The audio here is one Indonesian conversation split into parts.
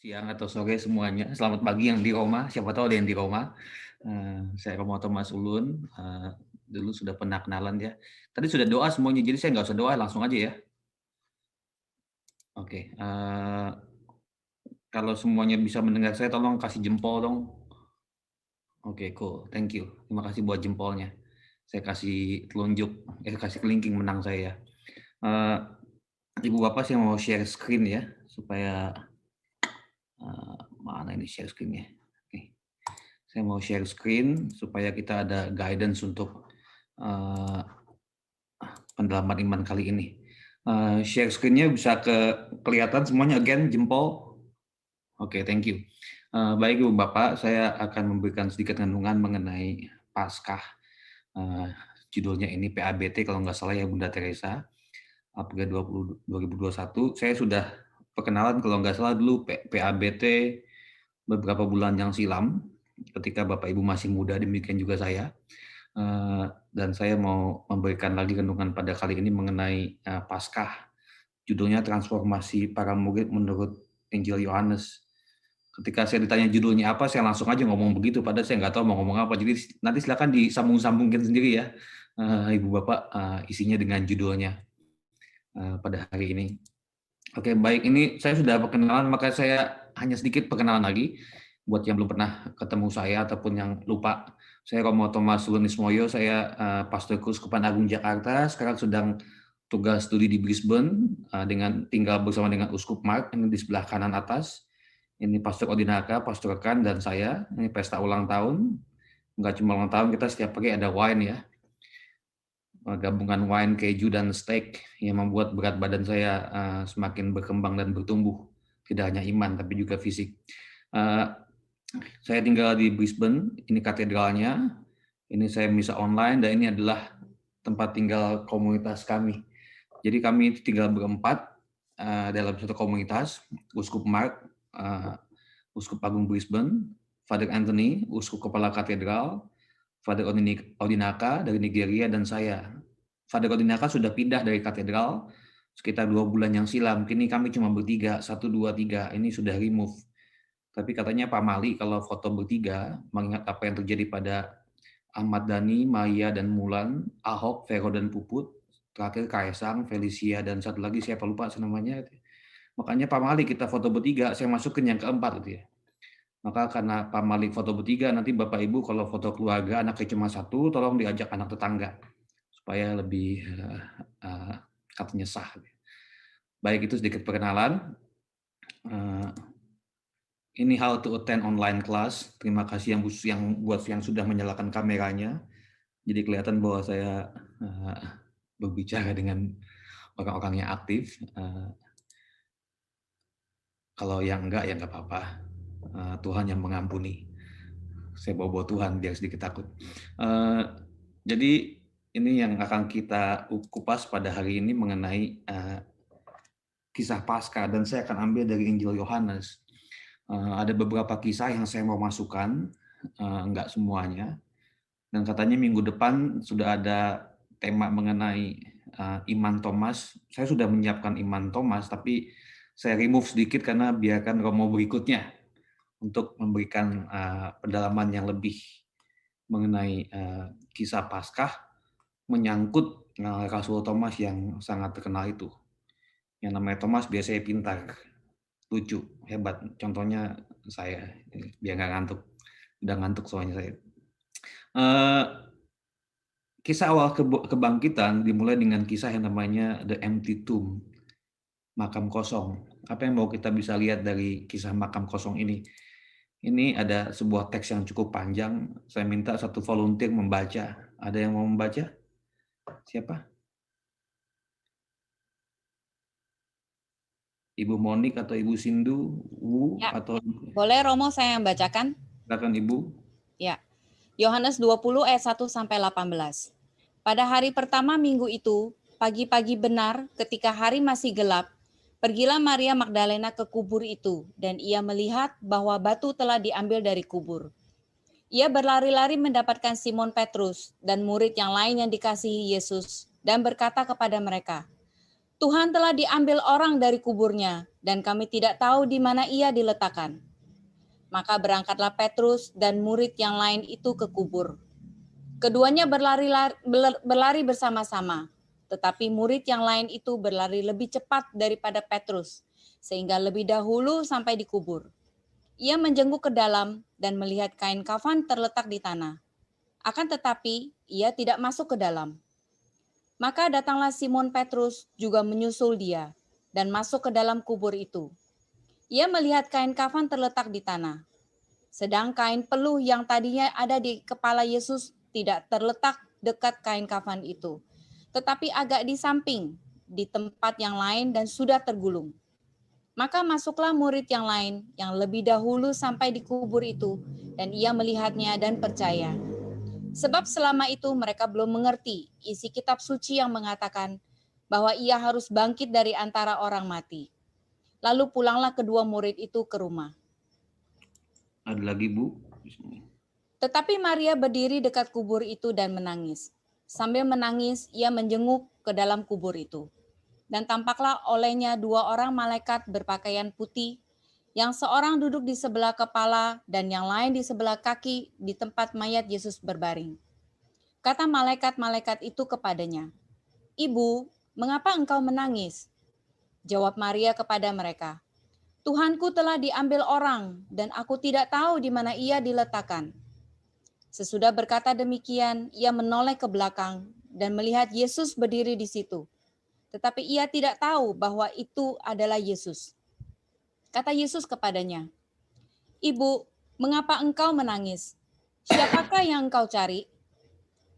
Siang atau sore semuanya. Selamat pagi yang di Roma, siapa tahu ada yang di Roma. Saya Romo Thomas Ulun, dulu sudah pernah kenalan ya. Tadi sudah doa semuanya, jadi saya nggak usah doa, langsung aja ya. Oke, kalau semuanya bisa mendengar saya tolong kasih jempol dong. Oke, cool, thank you. Terima kasih buat jempolnya. Saya kasih telunjuk, kasih kelingking menang saya ya. Eee, Ibu Bapak saya mau share screen ya, supaya, mana ini share screen-nya? Oke. Saya mau share screen supaya kita ada guidance untuk uh, pendalaman iman kali ini. Share screen-nya bisa kelihatan semuanya again jempol. Oke, thank you. Baik Ibu Bapak, saya akan memberikan sedikit renungan mengenai Paskah. Uh, Judulnya ini PABT kalau nggak salah ya Bunda Teresa. April 2021. Saya sudah perkenalan kalau nggak salah dulu PABT beberapa bulan yang silam ketika Bapak Ibu masih muda, demikian juga saya. Dan saya mau memberikan lagi renungan pada kali ini mengenai Paskah. Judulnya Transformasi Para Murid menurut Injil Yohanes. Ketika saya ditanya judulnya apa, saya langsung aja ngomong begitu, padahal saya nggak tahu mau ngomong apa. Jadi nanti silakan disambung-sambungin sendiri ya, Ibu Bapak, isinya dengan judulnya pada hari ini. Oke, baik. Ini saya sudah perkenalan, maka saya hanya sedikit perkenalan lagi buat yang belum pernah ketemu saya ataupun yang lupa. Saya Romo Thomas Lunismoyo, saya Pastor Keuskupan Agung Jakarta. Sekarang sedang tugas studi di Brisbane dengan tinggal bersama dengan Uskup Mark ini di sebelah kanan atas. Ini Pastor Odinaka, Pastor Rekan dan saya. Ini pesta ulang tahun. Enggak cuma ulang tahun, kita setiap pagi ada wine ya. Gabungan wine, keju, dan steak yang membuat berat badan saya semakin berkembang dan bertumbuh. Tidak hanya iman, tapi juga fisik. Saya tinggal di Brisbane, ini katedralnya. Ini saya misa online, dan ini adalah tempat tinggal komunitas kami. Jadi kami tinggal berempat dalam satu komunitas, Uskup Mark, Uskup Agung Brisbane, Father Anthony, Uskup Kepala Katedral, Father Odinaka dari Nigeria, dan saya. Father Odinaka sudah pindah dari katedral sekitar 2 bulan yang silam. Kini kami cuma bertiga, 1, 2, 3. Ini sudah remove. Tapi katanya Pak Mali kalau foto bertiga, mengingat apa yang terjadi pada Ahmad Dhani, Maya, dan Mulan, Ahok, Vero, dan Puput, terakhir Kaisang, Felicia, dan satu lagi siapa lupa namanya. Makanya Pak Mali kita foto bertiga, saya masukin yang keempat gitu ya. Maka karena Pak Malik foto bertiga, nanti Bapak Ibu kalau foto keluarga anaknya cuma satu, tolong diajak anak tetangga supaya lebih katanya sah. Baik, itu sedikit perkenalan. Ini how to attend online class. Terima kasih yang buat yang sudah menyalakan kameranya. Jadi kelihatan bahwa saya berbicara dengan orang-orang yang aktif. Kalau yang enggak ya enggak apa-apa. Tuhan yang mengampuni. Saya bawa Tuhan biar sedikit takut. Jadi ini yang akan kita kupas pada hari ini mengenai kisah Paskah, dan saya akan ambil dari Injil Yohanes. Ada beberapa kisah yang saya mau masukkan, enggak semuanya. Dan katanya minggu depan sudah ada tema mengenai iman Thomas. Saya sudah menyiapkan iman Thomas, tapi saya remove sedikit karena biarkan Romo berikutnya untuk memberikan pendalaman yang lebih mengenai kisah Paskah menyangkut Rasul Thomas yang sangat terkenal itu. Yang namanya Thomas biasanya pintar, lucu, hebat. Contohnya saya, biar nggak ngantuk. Udah ngantuk soalnya saya. Kisah awal kebangkitan dimulai dengan kisah yang namanya The Empty Tomb, makam kosong. Apa yang mau kita bisa lihat dari kisah makam kosong ini? Ini ada sebuah teks yang cukup panjang. Saya minta satu volunteer membaca. Ada yang mau membaca? Siapa? Ibu Monik atau Ibu Sindu, Wu Ya, atau boleh Romo saya yang bacakan? silakan Ibu. Ya. Yohanes 20 ayat 1 sampai 18. Pada hari pertama minggu itu, pagi-pagi benar ketika hari masih gelap, pergilah Maria Magdalena ke kubur itu dan ia melihat bahwa batu telah diambil dari kubur. Ia berlari-lari mendapatkan Simon Petrus dan murid yang lain yang dikasihi Yesus dan berkata kepada mereka, "Tuhan telah diambil orang dari kuburnya dan kami tidak tahu di mana ia diletakkan." Maka berangkatlah Petrus dan murid yang lain itu ke kubur. Keduanya berlari bersama-sama, tetapi murid yang lain itu berlari lebih cepat daripada Petrus, sehingga lebih dahulu sampai di kubur. Ia menjenguk ke dalam dan melihat kain kafan terletak di tanah. Akan tetapi, ia tidak masuk ke dalam. Maka datanglah Simon Petrus juga menyusul dia dan masuk ke dalam kubur itu. Ia melihat kain kafan terletak di tanah, sedang kain peluh yang tadinya ada di kepala Yesus tidak terletak dekat kain kafan itu, tetapi agak di samping, di tempat yang lain dan sudah tergulung. Maka masuklah murid yang lain yang lebih dahulu sampai di kubur itu, dan ia melihatnya dan percaya. Sebab selama itu mereka belum mengerti isi kitab suci yang mengatakan bahwa ia harus bangkit dari antara orang mati. Lalu pulanglah kedua murid itu ke rumah. Ada lagi, Bu? Tetapi Maria berdiri dekat kubur itu dan menangis. Sambil menangis, ia menjenguk ke dalam kubur itu. Dan tampaklah olehnya dua orang malaikat berpakaian putih, yang seorang duduk di sebelah kepala dan yang lain di sebelah kaki di tempat mayat Yesus berbaring. Kata malaikat-malaikat itu kepadanya, "Ibu, mengapa engkau menangis?" Jawab Maria kepada mereka, "Tuhanku telah diambil orang dan aku tidak tahu di mana ia diletakkan." Sesudah berkata demikian, ia menoleh ke belakang dan melihat Yesus berdiri di situ. Tetapi ia tidak tahu bahwa itu adalah Yesus. Kata Yesus kepadanya, "Ibu, mengapa engkau menangis? Siapakah yang engkau cari?"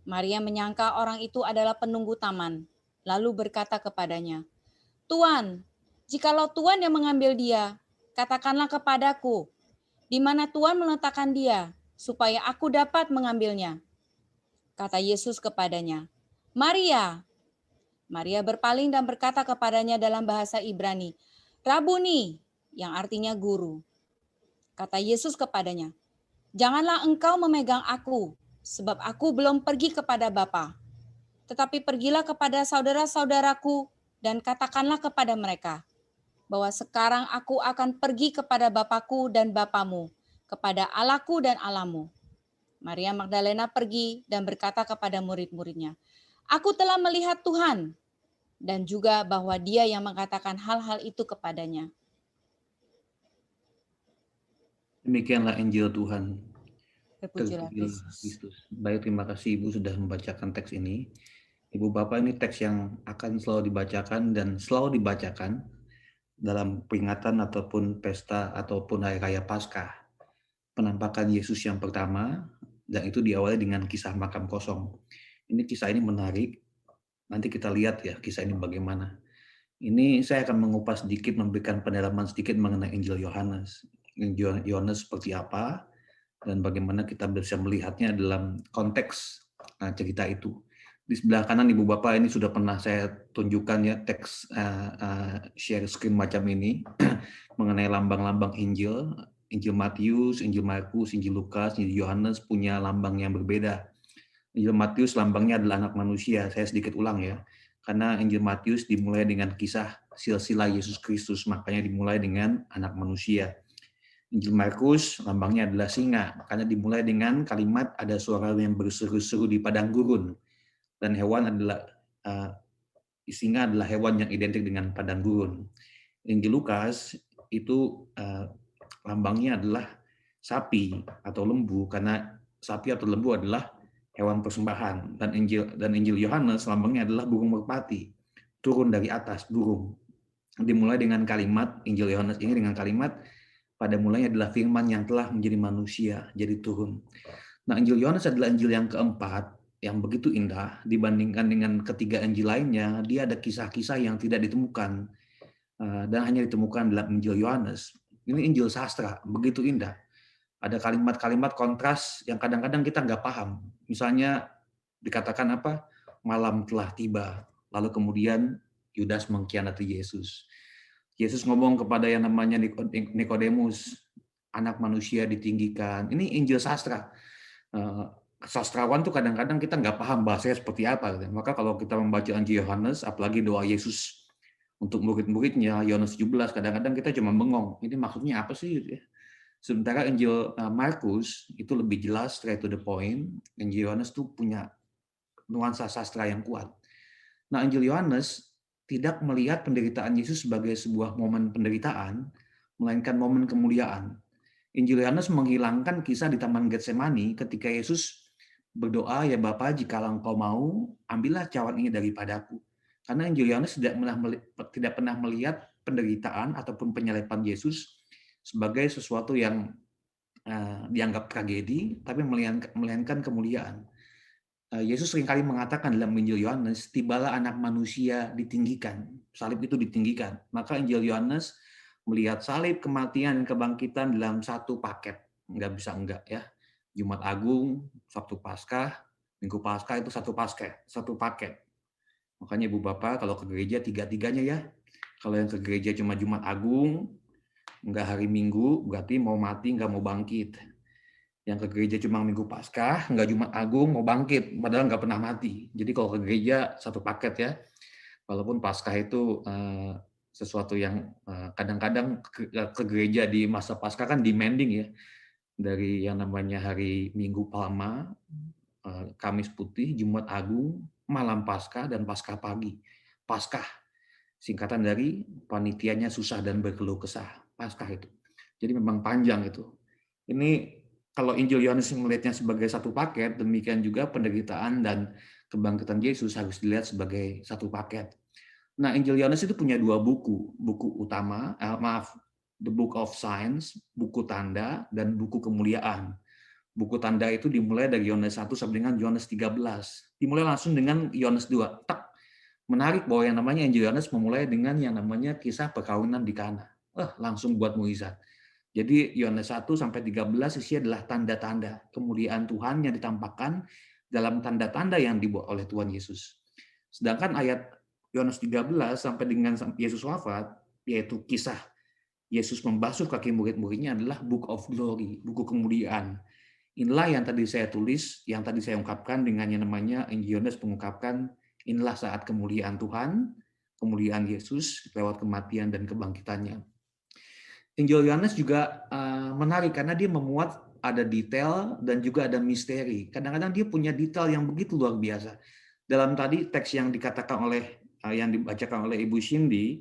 Maria menyangka orang itu adalah penunggu taman, lalu berkata kepadanya, "Tuan, jikalau Tuan yang mengambil dia, katakanlah kepadaku, di mana Tuan meletakkan dia, supaya aku dapat mengambilnya." Kata Yesus kepadanya, "Maria." Maria berpaling dan berkata kepadanya dalam bahasa Ibrani, "Rabuni," yang artinya guru. Kata Yesus kepadanya, "Janganlah engkau memegang aku, sebab aku belum pergi kepada Bapa. Tetapi pergilah kepada saudara-saudaraku dan katakanlah kepada mereka, bahwa sekarang aku akan pergi kepada Bapakku dan Bapamu, kepada Allahku dan Allahmu." Maria Magdalena pergi dan berkata kepada murid-muridnya, "Aku telah melihat Tuhan," dan juga bahwa dia yang mengatakan hal-hal itu kepadanya. Demikianlah Injil Tuhan. Terpujilah Terpujilah Kristus. Kristus. Baik, terima kasih Ibu sudah membacakan teks ini. Ibu Bapak, ini teks yang akan selalu dibacakan dan selalu dibacakan dalam peringatan ataupun pesta ataupun hari raya Paskah. Penampakan Yesus yang pertama, dan itu diawali dengan kisah makam kosong. Kisah ini menarik. Nanti kita lihat ya kisah ini bagaimana. Ini saya akan mengupas sedikit, memberikan pendalaman sedikit mengenai Injil Yohanes. Injil Yohanes seperti apa, dan bagaimana kita bisa melihatnya dalam konteks cerita itu. Di sebelah kanan Ibu Bapak ini sudah pernah saya tunjukkan ya teks share screen macam ini mengenai lambang-lambang Injil. Injil Matius, Injil Markus, Injil Lukas, Injil Yohanes punya lambang yang berbeda. Injil Matius lambangnya adalah anak manusia. Saya sedikit ulang ya. Karena Injil Matius dimulai dengan kisah silsilah Yesus Kristus, makanya dimulai dengan anak manusia. Injil Markus lambangnya adalah singa, makanya dimulai dengan kalimat ada suara yang berseru-seru di padang gurun. Dan hewan adalah singa adalah hewan yang identik dengan padang gurun. Injil Lukas itu lambangnya adalah sapi atau lembu, karena sapi atau lembu adalah hewan persembahan. Dan Injil Yohanes lambangnya adalah burung merpati, turun dari atas burung. Dimulai dengan kalimat Injil Yohanes ini dengan kalimat pada mulanya adalah firman yang telah menjadi manusia, jadi turun. Nah, Injil Yohanes adalah Injil yang keempat yang begitu indah dibandingkan dengan ketiga Injil lainnya. Dia ada kisah-kisah yang tidak ditemukan dan hanya ditemukan dalam Injil Yohanes. Ini Injil sastra, begitu indah. Ada kalimat-kalimat kontras yang kadang-kadang kita nggak paham. Misalnya dikatakan apa? Malam telah tiba. Lalu kemudian Yudas mengkhianati Yesus. Yesus ngomong kepada yang namanya Nikodemus, anak manusia ditinggikan. Ini Injil sastra. Sastrawan tuh kadang-kadang kita nggak paham bahasanya seperti apa. Maka kalau kita membaca Injil Yohanes, apalagi doa Yesus Untuk murid-muridnya, Yohanes 17, kadang-kadang kita cuma bengong. Ini maksudnya apa sih? Gitu ya. Sementara Injil Markus itu lebih jelas, straight to the point. Injil Yohanes tuh punya nuansa sastra yang kuat. Nah, Injil Yohanes tidak melihat penderitaan Yesus sebagai sebuah momen penderitaan, melainkan momen kemuliaan. Injil Yohanes menghilangkan kisah di Taman Getsemani ketika Yesus berdoa, "Ya Bapa, jika Engkau mau, ambillah cawan ini daripadaku." Karena Injil Yohanes tidak pernah melihat penderitaan ataupun penyaliban Yesus sebagai sesuatu yang dianggap tragedi, tapi melainkan kemuliaan. Yesus seringkali mengatakan dalam Injil Yohanes, tibalah anak manusia ditinggikan, salib itu ditinggikan. Maka Injil Yohanes melihat salib, kematian, dan kebangkitan dalam satu paket. Nggak bisa enggak ya. Jumat Agung, Sabtu Paskah, Minggu Paskah itu satu paket. Makanya Ibu Bapak kalau ke gereja tiga-tiganya ya. Kalau yang ke gereja cuma Jumat Agung, nggak hari Minggu, berarti mau mati nggak mau bangkit. Yang ke gereja cuma Minggu Paskah, nggak Jumat Agung, mau bangkit, padahal nggak pernah mati. Jadi kalau ke gereja satu paket ya, walaupun Paskah itu sesuatu yang kadang-kadang ke gereja di masa Paskah kan demanding ya, dari yang namanya hari Minggu Palma, Kamis Putih, Jumat Agung, Malam Paskah, dan Paskah Pagi. Paskah, singkatan dari panitianya susah dan berkeluh kesah. Paskah itu. Jadi memang panjang itu. Ini kalau Injil Yohanes melihatnya sebagai satu paket, demikian juga penderitaan dan kebangkitan Yesus harus dilihat sebagai satu paket. Nah, Injil Yohanes itu punya dua buku, buku utama, The Book of Signs, buku tanda, dan buku kemuliaan. Buku tanda itu dimulai dari Yohanes 1 sampai dengan Yohanes 13. Dimulai langsung dengan Yohanes 2. Menarik bahwa yang namanya Injil Yohanes memulai dengan yang namanya kisah perkawinan di Kana. Langsung buat mukjizat. Jadi Yohanes 1 sampai 13 isi adalah tanda-tanda kemuliaan Tuhan yang ditampakkan dalam tanda-tanda yang dibuat oleh Tuhan Yesus. Sedangkan ayat Yohanes 13 sampai dengan Yesus wafat, yaitu kisah Yesus membasuh kaki murid-muridnya adalah Book of Glory, buku kemuliaan. Inilah yang tadi saya tulis, yang tadi saya ungkapkan dengan yang namanya Injil Yohanes mengungkapkan inilah saat kemuliaan Tuhan, kemuliaan Yesus lewat kematian dan kebangkitannya. Injil Yohanes juga menarik karena dia memuat ada detail dan juga ada misteri. Kadang-kadang dia punya detail yang begitu luar biasa. Dalam tadi teks yang dikatakan oleh yang dibacakan oleh Ibu Cindy,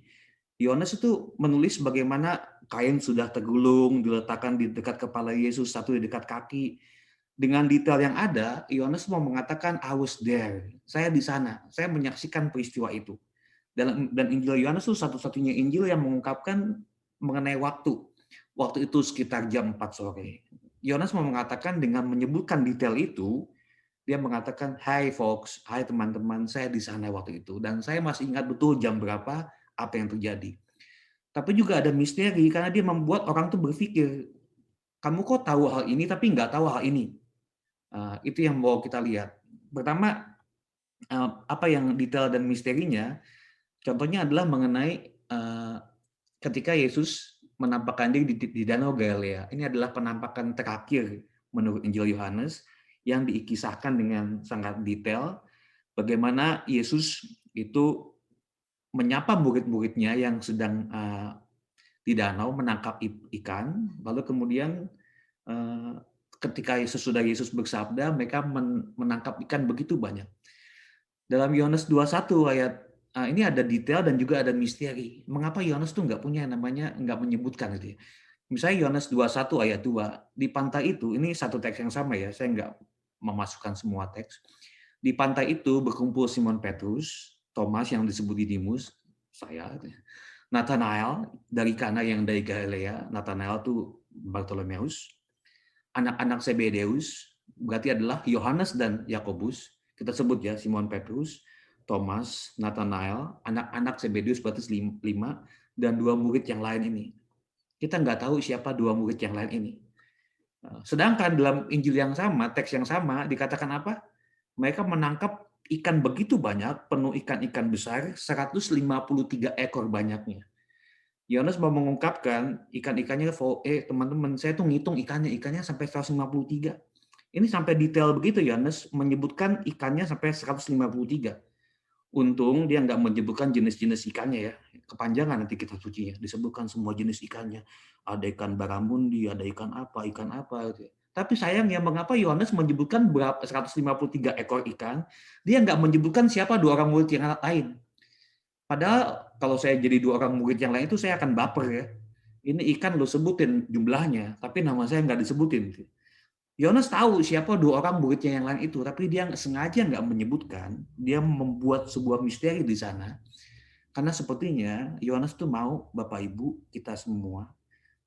Yohanes itu menulis bagaimana kain sudah tergulung diletakkan di dekat kepala Yesus, satu di dekat kaki. Dengan detail yang ada, Yohanes mau mengatakan I was there. Saya di sana. Saya menyaksikan peristiwa itu. Dan Injil Yohanes itu satu-satunya Injil yang mengungkapkan mengenai waktu. Waktu itu sekitar jam 4 sore. Yohanes mau mengatakan dengan menyebutkan detail itu, dia mengatakan, "Hai folks, hai teman-teman, saya di sana waktu itu dan saya masih ingat betul jam berapa, apa yang terjadi." Tapi juga ada misteri karena dia membuat orang tuh berpikir, "Kamu kok tahu hal ini tapi nggak tahu hal ini?" Itu yang mau kita lihat. Pertama, apa yang detail dan misterinya, contohnya adalah mengenai ketika Yesus menampakkan diri di Danau Galilea. Ini adalah penampakan terakhir menurut Injil Yohanes yang dikisahkan dengan sangat detail bagaimana Yesus itu menyapa murid-muridnya yang sedang di danau menangkap ikan, lalu kemudian ketika sesudah Yesus bersabda, mereka menangkap ikan begitu banyak. Dalam Yohanes 21 ayat ini ada detail dan juga ada misteri. Mengapa Yohanes tuh nggak punya namanya, nggak menyebutkan itu ya. Misalnya Yohanes 21 ayat 2, di pantai itu, ini satu teks yang sama ya, saya nggak memasukkan semua teks. Di pantai itu berkumpul Simon Petrus, Thomas yang disebut Didimus, saya, Nathanael dari Kana yang dari Galilea, Nathanael itu Bartolomeus, anak-anak Zebedeus, berarti adalah Yohanes dan Yakobus, kita sebut ya Simon Petrus, Thomas, Nathanael, anak-anak Zebedeus berarti 5, dan 2 murid yang lain ini. Kita nggak tahu siapa 2 murid yang lain ini. Sedangkan dalam Injil yang sama, teks yang sama, dikatakan apa? Mereka menangkap ikan begitu banyak, penuh ikan-ikan besar, 153 ekor banyaknya. Yohanes mau mengungkapkan ikan-ikannya, teman-teman, saya tuh ngitung ikannya sampai 153. Ini sampai detail begitu Yohanes menyebutkan ikannya sampai 153. Untung dia nggak menyebutkan jenis-jenis ikannya ya. kepanjangan nanti kitab sucinya, disebutkan semua jenis ikannya. Ada ikan baramundi, ada ikan apa gitu ya. Tapi sayangnya mengapa Yohanes menyebutkan 153 ekor ikan, dia nggak menyebutkan siapa dua orang murid yang lain. Padahal kalau saya jadi dua orang murid yang lain itu saya akan baper ya. Ini ikan lo sebutin jumlahnya, tapi nama saya nggak disebutin. Yohanes tahu siapa dua orang muridnya yang lain itu, tapi dia sengaja nggak menyebutkan. Dia membuat sebuah misteri di sana. Karena sepertinya Yohanes tuh mau Bapak Ibu kita semua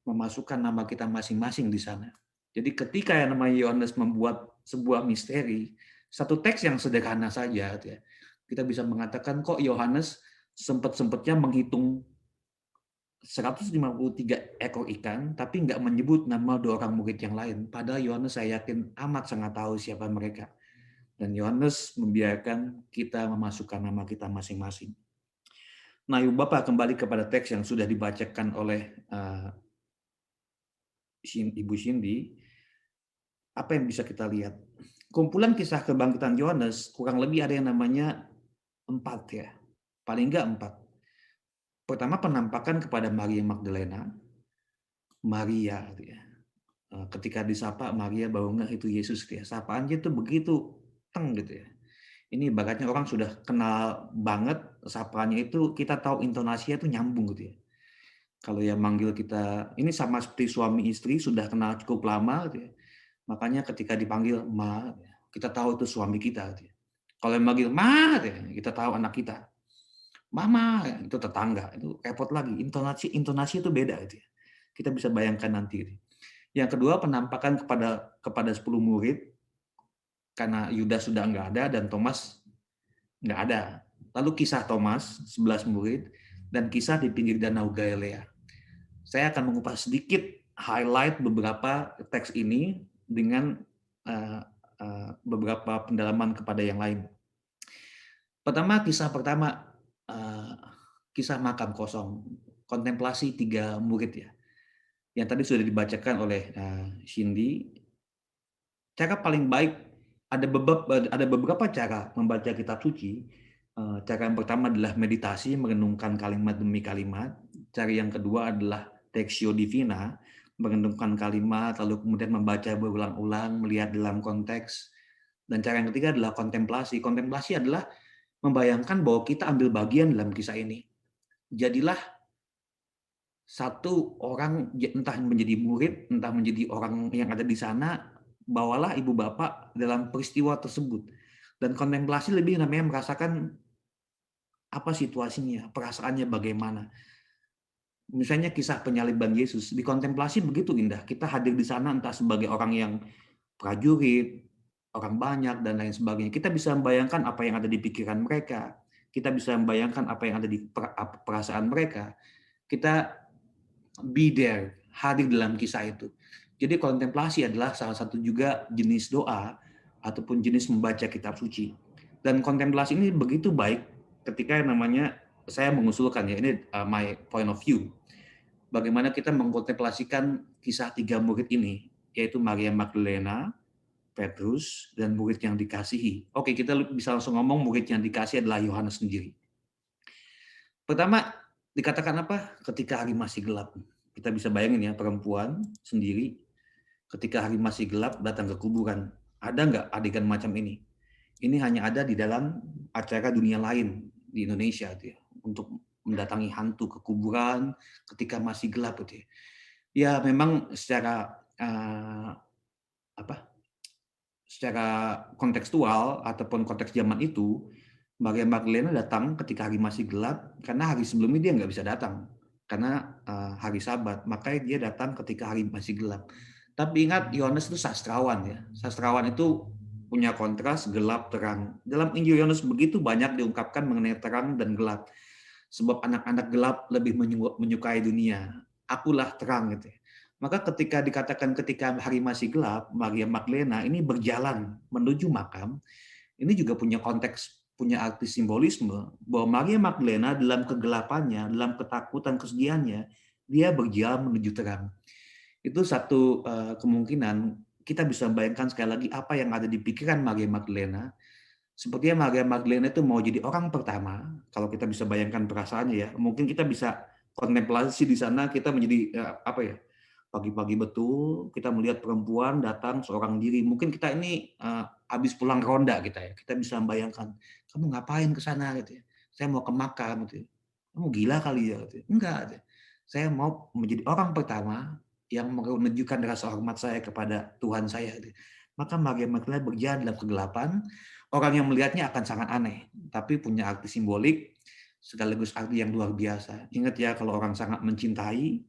memasukkan nama kita masing-masing di sana. Jadi ketika yang namanya Yohanes membuat sebuah misteri, satu teks yang sederhana saja, ya, kita bisa mengatakan kok Yohanes sempat-sempatnya menghitung 153 ekor ikan, tapi nggak menyebut nama dua orang murid yang lain. Padahal Yohanes saya yakin amat sangat tahu siapa mereka. Dan Yohanes membiarkan kita memasukkan nama kita masing-masing. Nah, Ibu Bapak kembali kepada teks yang sudah dibacakan oleh Ibu Cindy. Apa yang bisa kita lihat? Kumpulan kisah kebangkitan Yohanes kurang lebih ada yang namanya 4 ya. Paling enggak 4. Pertama penampakan kepada Maria Magdalena. Maria gitu ya. Ketika disapa Maria baru nggak itu Yesus gitu ya. Sapaannya itu begitu teng gitu ya. Ini ibaratnya orang sudah kenal banget sapaannya itu kita tahu intonasinya itu nyambung gitu ya. Kalau yang manggil kita ini sama seperti suami istri sudah kenal cukup lama gitu ya. Makanya ketika dipanggil Ma, kita tahu itu suami kita gitu ya. Kalau yang manggil Ma gitu ya, kita tahu anak kita. Mama itu tetangga, itu repot lagi. Intonasi itu beda gitu ya. Kita bisa bayangkan nanti. Gitu. Yang kedua penampakan kepada 10 murid karena Yudas sudah nggak ada dan Thomas nggak ada. Lalu kisah Thomas 11 murid dan kisah di pinggir danau Galilea. Saya akan mengupas sedikit highlight beberapa teks ini dengan beberapa pendalaman kepada yang lain. Kisah pertama kisah makam kosong, kontemplasi 3 murid ya. Yang tadi sudah dibacakan oleh Cindy. Cara paling baik ada beberapa cara membaca kitab suci. Cara yang pertama adalah meditasi, merenungkan kalimat demi kalimat. Cara yang kedua adalah Textio Divina, merenungkan kalimat, lalu kemudian membaca berulang-ulang, melihat dalam konteks. Dan cara yang ketiga adalah kontemplasi. Kontemplasi adalah membayangkan bahwa kita ambil bagian dalam kisah ini. Jadilah satu orang, entah menjadi murid, entah menjadi orang yang ada di sana, bawalah ibu bapak dalam peristiwa tersebut. Dan kontemplasi lebih namanya merasakan apa situasinya, perasaannya bagaimana. Misalnya kisah penyaliban Yesus, di kontemplasi begitu indah. Kita hadir di sana entah sebagai orang yang prajurit, orang banyak, dan lain sebagainya. Kita bisa membayangkan apa yang ada di pikiran mereka. Kita bisa membayangkan apa yang ada di perasaan mereka. Kita be there, hadir dalam kisah itu. Jadi kontemplasi adalah salah satu juga jenis doa ataupun jenis membaca kitab suci. Dan kontemplasi ini begitu baik ketika yang namanya saya mengusulkan ya, ini my point of view. Bagaimana kita mengkontemplasikan kisah 3 murid ini, yaitu Maria Magdalena, Petrus, dan murid yang dikasihi. Oke, kita bisa langsung ngomong murid yang dikasihi adalah Yohanes sendiri. Pertama, dikatakan apa? Ketika hari masih gelap. Kita bisa bayangin ya, perempuan sendiri ketika hari masih gelap datang ke kuburan. Ada nggak adegan macam ini? Ini hanya ada di dalam acara dunia lain di Indonesia gitu ya, untuk mendatangi hantu ke kuburan ketika masih gelap gitu ya. Ya memang secara secara kontekstual ataupun konteks zaman itu, Maria Magdalena datang ketika hari masih gelap karena hari sebelumnya dia nggak bisa datang karena hari Sabat, makanya dia datang ketika hari masih gelap. Tapi ingat Yohanes itu sastrawan ya, sastrawan itu punya kontras gelap terang. Dalam Injil Yohanes begitu banyak diungkapkan mengenai terang dan gelap. Sebab anak-anak gelap lebih menyukai dunia. Akulah terang gitu. Maka ketika dikatakan ketika hari masih gelap, Maria Magdalena ini berjalan menuju makam, ini juga punya konteks, punya arti simbolisme bahwa Maria Magdalena dalam kegelapannya, dalam ketakutan, kesedihannya, dia berjalan menuju terang. Itu satu kemungkinan kita bisa bayangkan sekali lagi apa yang ada di pikiran Maria Magdalena Sepertinya Maria Magdalena itu mau jadi orang pertama, kalau kita bisa bayangkan perasaannya ya, mungkin kita bisa kontemplasi di sana, kita menjadi apa ya, pagi-pagi betul kita melihat perempuan datang seorang diri. Mungkin kita ini habis pulang ronda kita bisa membayangkan, kamu ngapain ke sana gitu ya? Saya mau ke Makkah gitu. Ya. Kamu gila kali ya gitu. Ya. Enggak. Gitu. Saya mau menjadi orang pertama yang menunjukkan rasa hormat saya kepada Tuhan saya. Gitu. Maka Maria Magdalena berjalan dalam kegelapan. Orang yang melihatnya akan sangat aneh, tapi punya arti simbolik sekaligus arti yang luar biasa. Ingat ya, kalau orang sangat mencintai,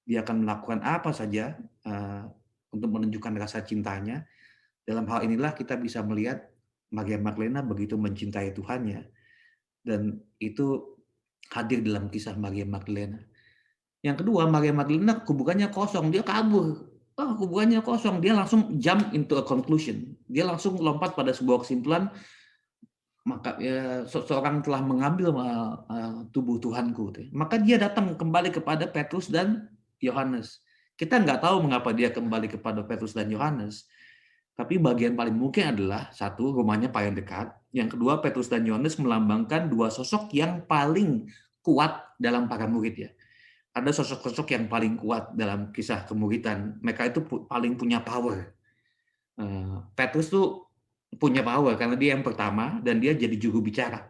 dia akan melakukan apa saja untuk menunjukkan rasa cintanya. Dalam hal inilah kita bisa melihat Maria Magdalena begitu mencintai Tuhannya, dan itu hadir dalam kisah Maria Magdalena. Yang kedua, Maria Magdalena kubukannya kosong, dia kabur. Oh, kubukannya kosong, dia langsung jump into a conclusion. Dia langsung lompat pada sebuah kesimpulan, maka ya, seorang telah mengambil tubuh Tuhanku. Maka dia datang kembali kepada Petrus dan Yohanes. Kita nggak tahu mengapa dia kembali kepada Petrus dan Yohanes, tapi bagian paling mungkin adalah satu, rumahnya paling dekat. Yang kedua, Petrus dan Yohanes melambangkan dua sosok yang paling kuat dalam para murid ya. Ada sosok-sosok yang paling kuat dalam kisah kemuridan. Mereka itu paling punya power. Petrus tuh punya power karena dia yang pertama dan dia jadi juru bicara.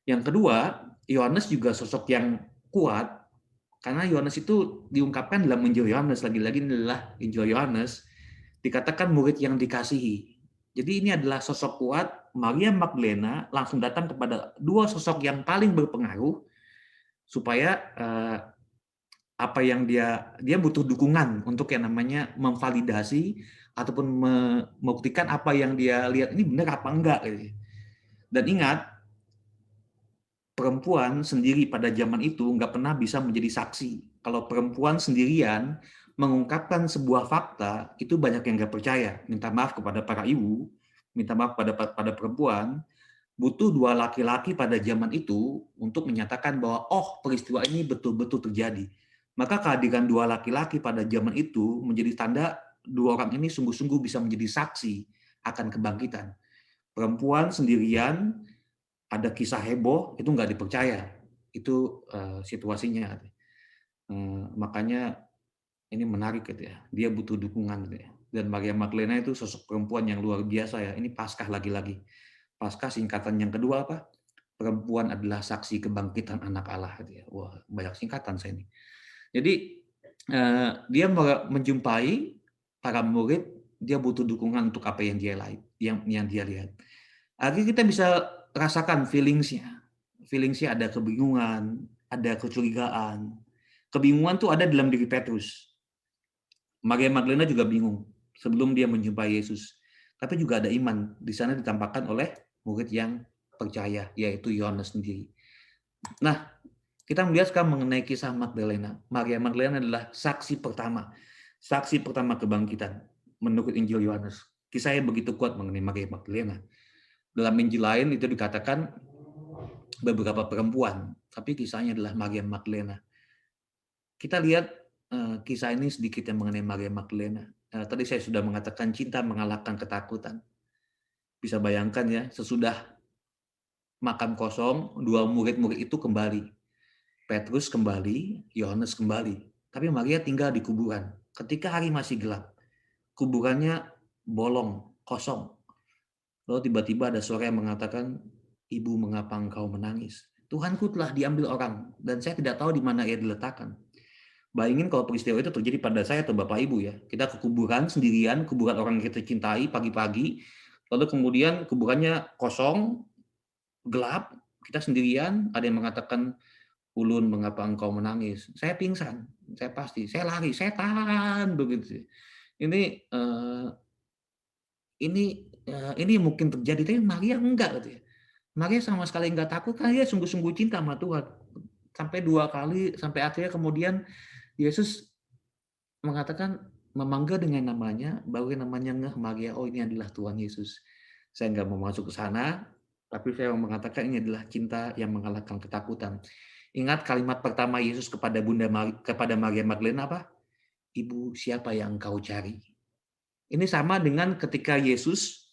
Yang kedua, Yohanes juga sosok yang kuat karena Yohanes itu diungkapkan dalam Injil Yohanes, lagi-lagi ini adalah Injil Yohanes, dikatakan murid yang dikasihi. Jadi ini adalah sosok kuat. Maria Magdalena langsung datang kepada dua sosok yang paling berpengaruh supaya apa yang dia butuh dukungan untuk yang namanya memvalidasi ataupun membuktikan apa yang dia lihat ini benar apa enggak gitu. Dan ingat, perempuan sendiri pada zaman itu nggak pernah bisa menjadi saksi. Kalau perempuan sendirian mengungkapkan sebuah fakta, itu banyak yang nggak percaya. Minta maaf kepada para ibu, minta maaf pada perempuan, butuh dua laki-laki pada zaman itu untuk menyatakan bahwa peristiwa ini betul-betul terjadi. Maka kehadiran dua laki-laki pada zaman itu menjadi tanda dua orang ini sungguh-sungguh bisa menjadi saksi akan kebangkitan. Perempuan sendirian, ada kisah heboh, itu nggak dipercaya. Itu situasinya. Makanya ini menarik gitu ya. Dia butuh dukungan gitu ya. Dan Maria Magdalena itu sosok perempuan yang luar biasa ya. Ini Paskah lagi-lagi. Paskah singkatan yang kedua apa? Perempuan adalah saksi kebangkitan anak Allah. Gitu ya. Wah, banyak singkatan saya ini. Jadi dia menjumpai para murid, dia butuh dukungan untuk apa yang dia lihat. Akhirnya kita bisa rasakan feelings-nya. Feelings-nya ada kebingungan, ada kecurigaan. Kebingungan tuh ada dalam diri Petrus. Maria Magdalena juga bingung sebelum dia menjumpai Yesus. Tapi juga ada iman. Di sana ditampakkan oleh murid yang percaya, yaitu Yohanes sendiri. Nah, kita melihat sekarang mengenai kisah Magdalena. Maria Magdalena adalah saksi pertama. Saksi pertama kebangkitan menurut Injil Yohanes. Kisahnya begitu kuat mengenai Maria Magdalena. Dalam Injil lain itu dikatakan beberapa perempuan, tapi kisahnya adalah Maria Magdalena. Kita lihat kisah ini sedikit yang mengenai Maria Magdalena. Tadi saya sudah mengatakan cinta mengalahkan ketakutan. Bisa bayangkan ya, sesudah makan kosong, dua murid-murid itu kembali. Petrus kembali, Yohanes kembali. Tapi Maria tinggal di kuburan. Ketika hari masih gelap, kuburannya bolong, kosong. Lalu tiba-tiba ada suara yang mengatakan, "Ibu, mengapa engkau menangis? Tuhanku telah diambil orang, dan saya tidak tahu di mana ia diletakkan." Bayangin kalau peristiwa itu terjadi pada saya atau Bapak Ibu ya. Kita ke kuburan sendirian, kuburan orang yang kita cintai pagi-pagi, lalu kemudian kuburannya kosong, gelap, kita sendirian, ada yang mengatakan, "Ulun, mengapa engkau menangis?" Saya pingsan, saya pasti, saya lari, setan begitu. Ini ini mungkin terjadi, tapi Maria enggak gitu ya. Maria sama sekali enggak takut karena dia sungguh-sungguh cinta sama Tuhan. Sampai 2 kali, sampai akhirnya kemudian Yesus mengatakan, memanggil dengan namanya, baru namanya ngeh Maria, oh ini adalah Tuhan Yesus. Saya enggak mau masuk ke sana, tapi saya mau mengatakan ini adalah cinta yang mengalahkan ketakutan. Ingat kalimat pertama Yesus kepada Maria Magdalena apa? "Ibu, siapa yang engkau cari?" Ini sama dengan ketika Yesus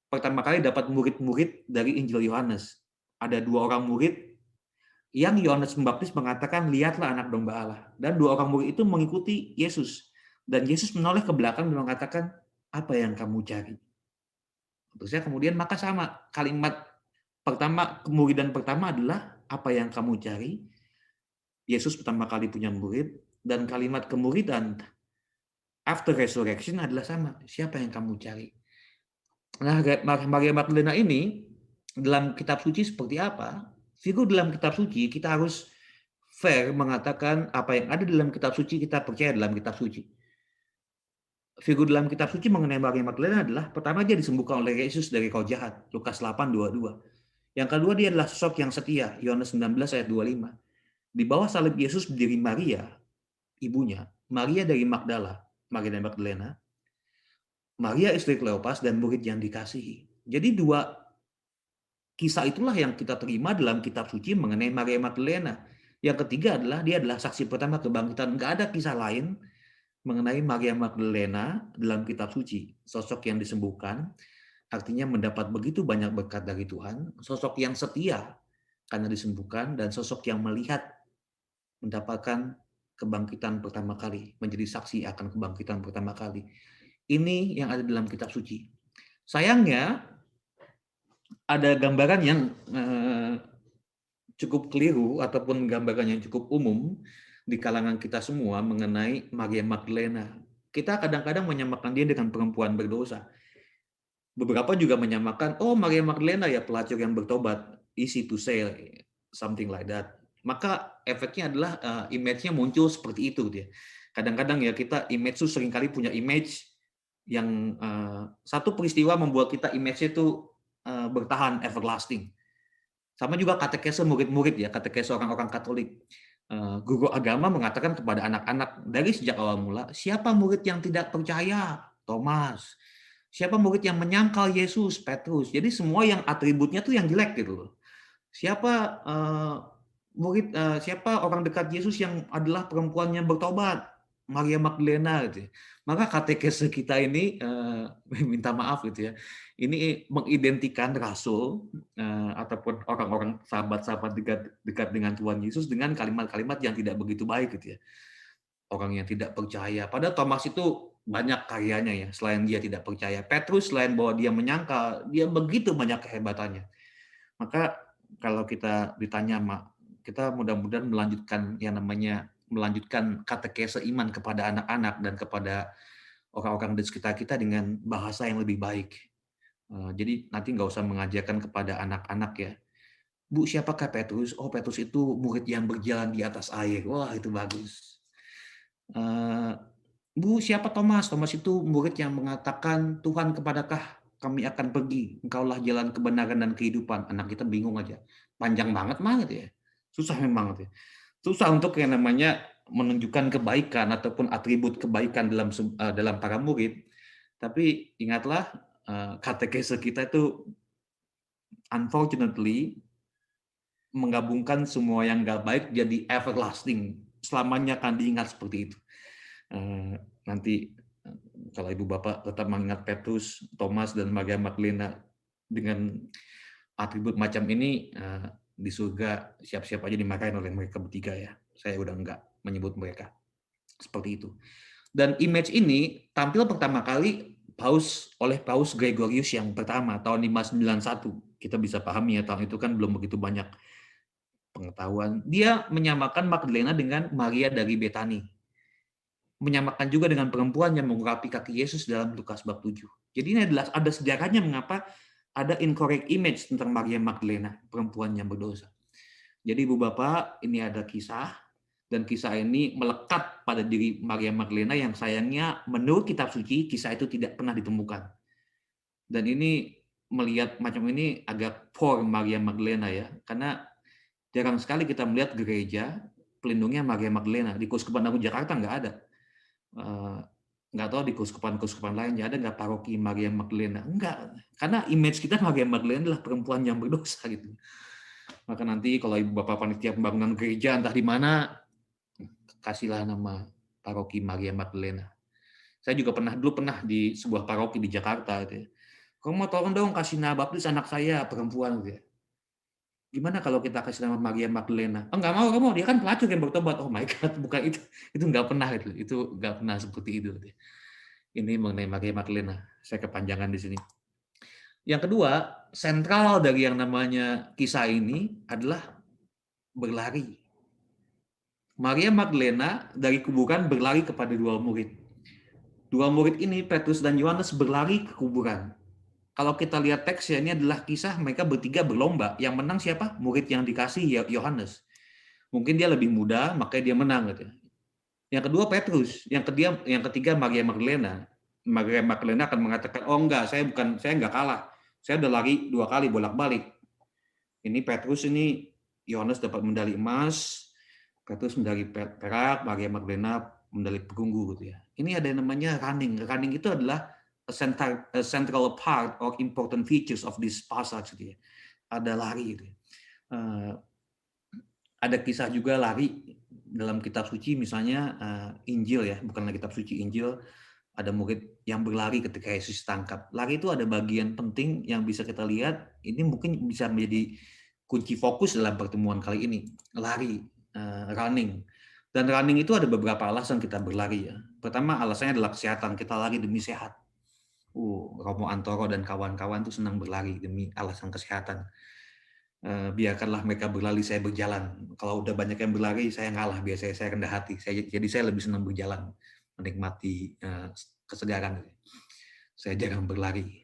pertama kali dapat murid-murid dari Injil Yohanes. Ada 2 orang murid yang Yohanes Pembaptis mengatakan, "Lihatlah anak domba Allah." Dan 2 orang murid itu mengikuti Yesus. Dan Yesus menoleh ke belakang dan mengatakan, "Apa yang kamu cari?" Terusnya kemudian maka sama, kalimat pertama, kemuridan pertama adalah, "Apa yang kamu cari?" Yesus pertama kali punya murid, dan kalimat kemuridan after resurrection adalah sama, "Siapa yang kamu cari?" Nah, Maria Magdalena ini dalam kitab suci seperti apa? Figur dalam kitab suci kita harus fair mengatakan apa yang ada dalam kitab suci kita percaya dalam kitab suci. Figur dalam kitab suci mengenai Maria Magdalena adalah pertama dia disembuhkan oleh Yesus dari roh jahat, Lukas 8:22. Yang kedua dia adalah sosok yang setia, Yohanes 19 ayat 25. Di bawah salib Yesus berdiri Maria, ibunya, Maria dari Magdala, Maria dari Magdalena, Maria istri Kleopas dan murid yang dikasihi. Jadi 2 kisah itulah yang kita terima dalam kitab suci mengenai Maria Magdalena. Yang ketiga adalah dia adalah saksi pertama kebangkitan. Nggak ada kisah lain mengenai Maria Magdalena dalam kitab suci. Sosok yang disembuhkan, artinya mendapat begitu banyak berkat dari Tuhan. Sosok yang setia karena disembuhkan, dan sosok yang melihat mendapatkan kebangkitan pertama kali, menjadi saksi akan kebangkitan pertama kali. Ini yang ada dalam kitab suci. Sayangnya ada gambaran yang cukup keliru ataupun gambaran yang cukup umum di kalangan kita semua mengenai Maria Magdalena. Kita kadang-kadang menyamakan dia dengan perempuan berdosa. Beberapa juga menyamakan, oh Maria Magdalena ya pelacur yang bertobat, easy to say, something like that. Maka efeknya adalah image-nya muncul seperti itu dia. Kadang-kadang ya kita image itu seringkali punya image yang satu peristiwa membuat kita image-nya itu bertahan everlasting. Sama juga katekese murid-murid ya, katekese orang-orang Katolik. Guru agama mengatakan kepada anak-anak dari sejak awal mula, siapa murid yang tidak percaya? Thomas. Siapa murid yang menyangkal Yesus? Petrus. Jadi semua yang atributnya tuh yang jelek gitu loh. Siapa siapa orang dekat Yesus yang adalah perempuan yang bertobat? Maria Magdalena gitu ya. Maka katekese kita ini minta maaf gitu ya. Ini mengidentikan rasul ataupun orang-orang sahabat-sahabat dekat dengan Tuhan Yesus dengan kalimat-kalimat yang tidak begitu baik gitu ya. Orang yang tidak percaya. Padahal Thomas itu banyak karyanya ya, selain dia tidak percaya. Petrus selain bahwa dia menyangkal, dia begitu banyak kehebatannya. Maka kalau kita ditanya, kita mudah-mudahan melanjutkan yang namanya melanjutkan katekese iman kepada anak-anak dan kepada orang-orang di sekitar kita dengan bahasa yang lebih baik. Jadi nanti nggak usah mengajarkan kepada anak-anak ya, Bu, siapakah Petrus? Oh, Petrus itu murid yang berjalan di atas air. Wah, itu bagus. Bu, siapa Thomas? Thomas itu murid yang mengatakan, Tuhan kepadakah kami akan pergi? Engkaulah jalan kebenaran dan kehidupan. Anak kita bingung aja. Panjang banget ya. Susah memang ya. Susah untuk yang namanya menunjukkan kebaikan ataupun atribut kebaikan dalam para murid. Tapi ingatlah, katekese kita itu unfortunately menggabungkan semua yang nggak baik jadi everlasting. Selamanya akan diingat seperti itu. Nanti kalau ibu bapak tetap mengingat Petrus, Thomas, dan Maria Magdalena dengan atribut macam ini, di surga siap-siap aja dimarahin oleh mereka bertiga ya. Saya udah enggak menyebut mereka. Seperti itu. Dan image ini tampil pertama kali oleh Paus Gregorius yang pertama tahun 591. Kita bisa pahami ya, tahun itu kan belum begitu banyak pengetahuan. Dia menyamakan Magdalena dengan Maria dari Betani. Menyamakan juga dengan perempuan yang mengurapi kaki Yesus dalam Lukas bab 7. Jadi ini adalah ada sejarahnya mengapa ada incorrect image tentang Maria Magdalena, perempuan yang berdosa. Jadi Ibu Bapak, ini ada kisah, dan kisah ini melekat pada diri Maria Magdalena yang sayangnya menurut kitab suci, kisah itu tidak pernah ditemukan. Dan ini melihat macam ini agak poor Maria Magdalena ya, karena jarang sekali kita melihat gereja pelindungnya Maria Magdalena. Di Keuskupan Agung Jakarta nggak ada. Nggak tahu di keuskupan-keuskupan lain ada nggak paroki Maria Magdalena, enggak, karena image kita Maria Magdalena adalah perempuan yang berdosa gitu. Maka nanti kalau ibu bapak panitia pembangunan gereja entah di mana, kasihlah nama paroki Maria Magdalena. Saya juga dulu pernah di sebuah paroki di Jakarta gitu ya. "Kamu tolong dong kasih nama baptis anak saya perempuan," gitu ya. "Gimana kalau kita kasih nama Maria Magdalena?" "Oh, nggak mau nggak mau, dia kan pelacur yang bertobat." Oh my God, bukan itu nggak pernah itu nggak pernah seperti itu. Ini mengenai Maria Magdalena, saya kepanjangan di sini. Yang kedua, sentral dari yang namanya kisah ini adalah berlari. Maria Magdalena dari kuburan berlari kepada dua murid. Dua murid ini, Petrus dan Yohanes, berlari ke kuburan. Kalau kita lihat teksnya, ini adalah kisah mereka bertiga berlomba. Yang menang siapa? Murid yang dikasih Yohanes. Mungkin dia lebih muda, makanya dia menang gitu. Yang kedua Petrus, yang ketiga Maria Magdalena. Maria Magdalena akan mengatakan, "Oh enggak, saya enggak kalah. Saya udah lari 2 kali bolak-balik." Ini Petrus ini, Yohanes dapat medali emas, Petrus medali perak, Maria Magdalena medali perunggu gitu ya. Ini ada yang namanya running. Running itu adalah a central part or important features of this passage gitu ya. Ada lari gitu. Ada kisah juga lari dalam kitab suci, misalnya Injil ya, bukanlah kitab suci, Injil. Ada murid yang berlari ketika Yesus tangkap. Lari itu ada bagian penting yang bisa kita lihat. Ini mungkin bisa menjadi kunci fokus dalam pertemuan kali ini. Lari, running. Dan running itu ada beberapa alasan kita berlari ya. Pertama, alasannya adalah kesehatan. Kita lari demi sehat. Romo Antoro dan kawan-kawan itu senang berlari demi alasan kesehatan. Biarkanlah mereka berlari, saya berjalan. Kalau udah banyak yang berlari, saya ngalah. Biasanya saya rendah hati. Jadi saya lebih senang berjalan, menikmati kesegaran. Saya jarang berlari.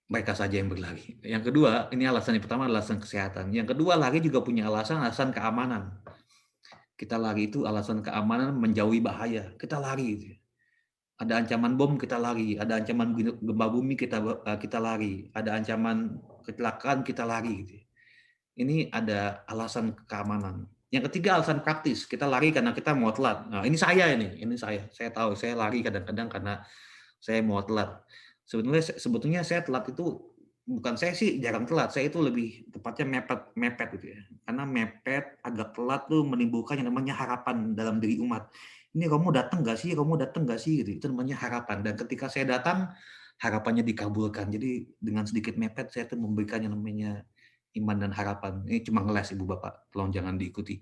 Mereka saja yang berlari. Yang kedua, ini alasan yang pertama, alasan kesehatan. Yang kedua, lari juga punya alasan keamanan. Kita lari itu alasan keamanan, menjauhi bahaya. Kita lari. Gitu. Ada ancaman bom, kita lari. Ada ancaman gempa bumi, kita lari. Ada ancaman kecelakaan, kita lari. Gitu. Ini ada alasan keamanan. Yang ketiga, alasan praktis. Kita lari karena kita mau telat. Nah, ini saya. Saya tahu, saya lari kadang-kadang karena saya mau telat. Sebetulnya saya telat itu, bukan saya sih jarang telat. Saya itu lebih tepatnya mepet gitu ya. Karena mepet, agak telat tuh menimbulkan yang namanya harapan dalam diri umat. Ini kamu datang nggak sih? Kamu datang nggak sih? Gitu. Itu namanya harapan. Dan ketika saya datang, harapannya dikabulkan. Jadi dengan sedikit mepet, saya tuh memberikan yang namanya iman dan harapan. Ini cuma ngeles Ibu Bapak, tolong jangan diikuti.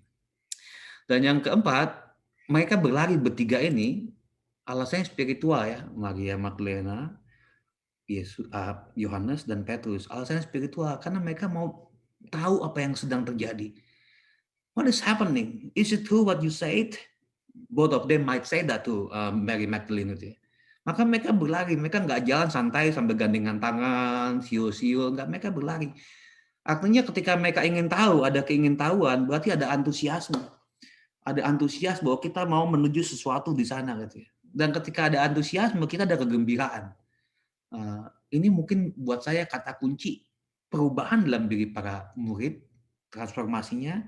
Dan yang keempat, mereka berlari bertiga ini, alasannya spiritual ya. Maria Magdalena, Yohanes, dan Petrus. Alasannya spiritual, karena mereka mau tahu apa yang sedang terjadi. What is happening? Is it true what you said? Both of them might say that to Mary Magdalene. Gitu ya. Maka mereka berlari, mereka nggak jalan santai sambil gandengan tangan, siul-siul, nggak, mereka berlari. Artinya ketika mereka ingin tahu, ada keingintahuan, berarti ada antusiasme. Ada antusias bahwa kita mau menuju sesuatu di sana gitu ya. Dan ketika ada antusiasme, kita ada kegembiraan. Ini mungkin buat saya kata kunci perubahan dalam diri para murid, transformasinya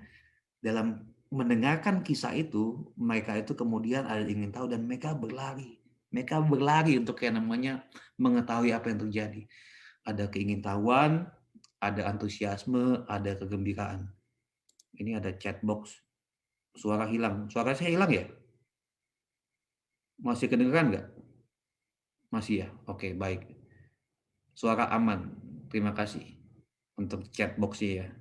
dalam mendengarkan kisah itu, mereka itu kemudian ada ingin tahu dan mereka berlari. Mereka berlari untuk yang namanya mengetahui apa yang terjadi. Ada keingintahuan, ada antusiasme, ada kegembiraan. Ini ada chat box. Suara hilang. Suara saya hilang ya? Masih kedengeran nggak? Masih ya? Oke, baik. Suara aman. Terima kasih untuk chat box ya.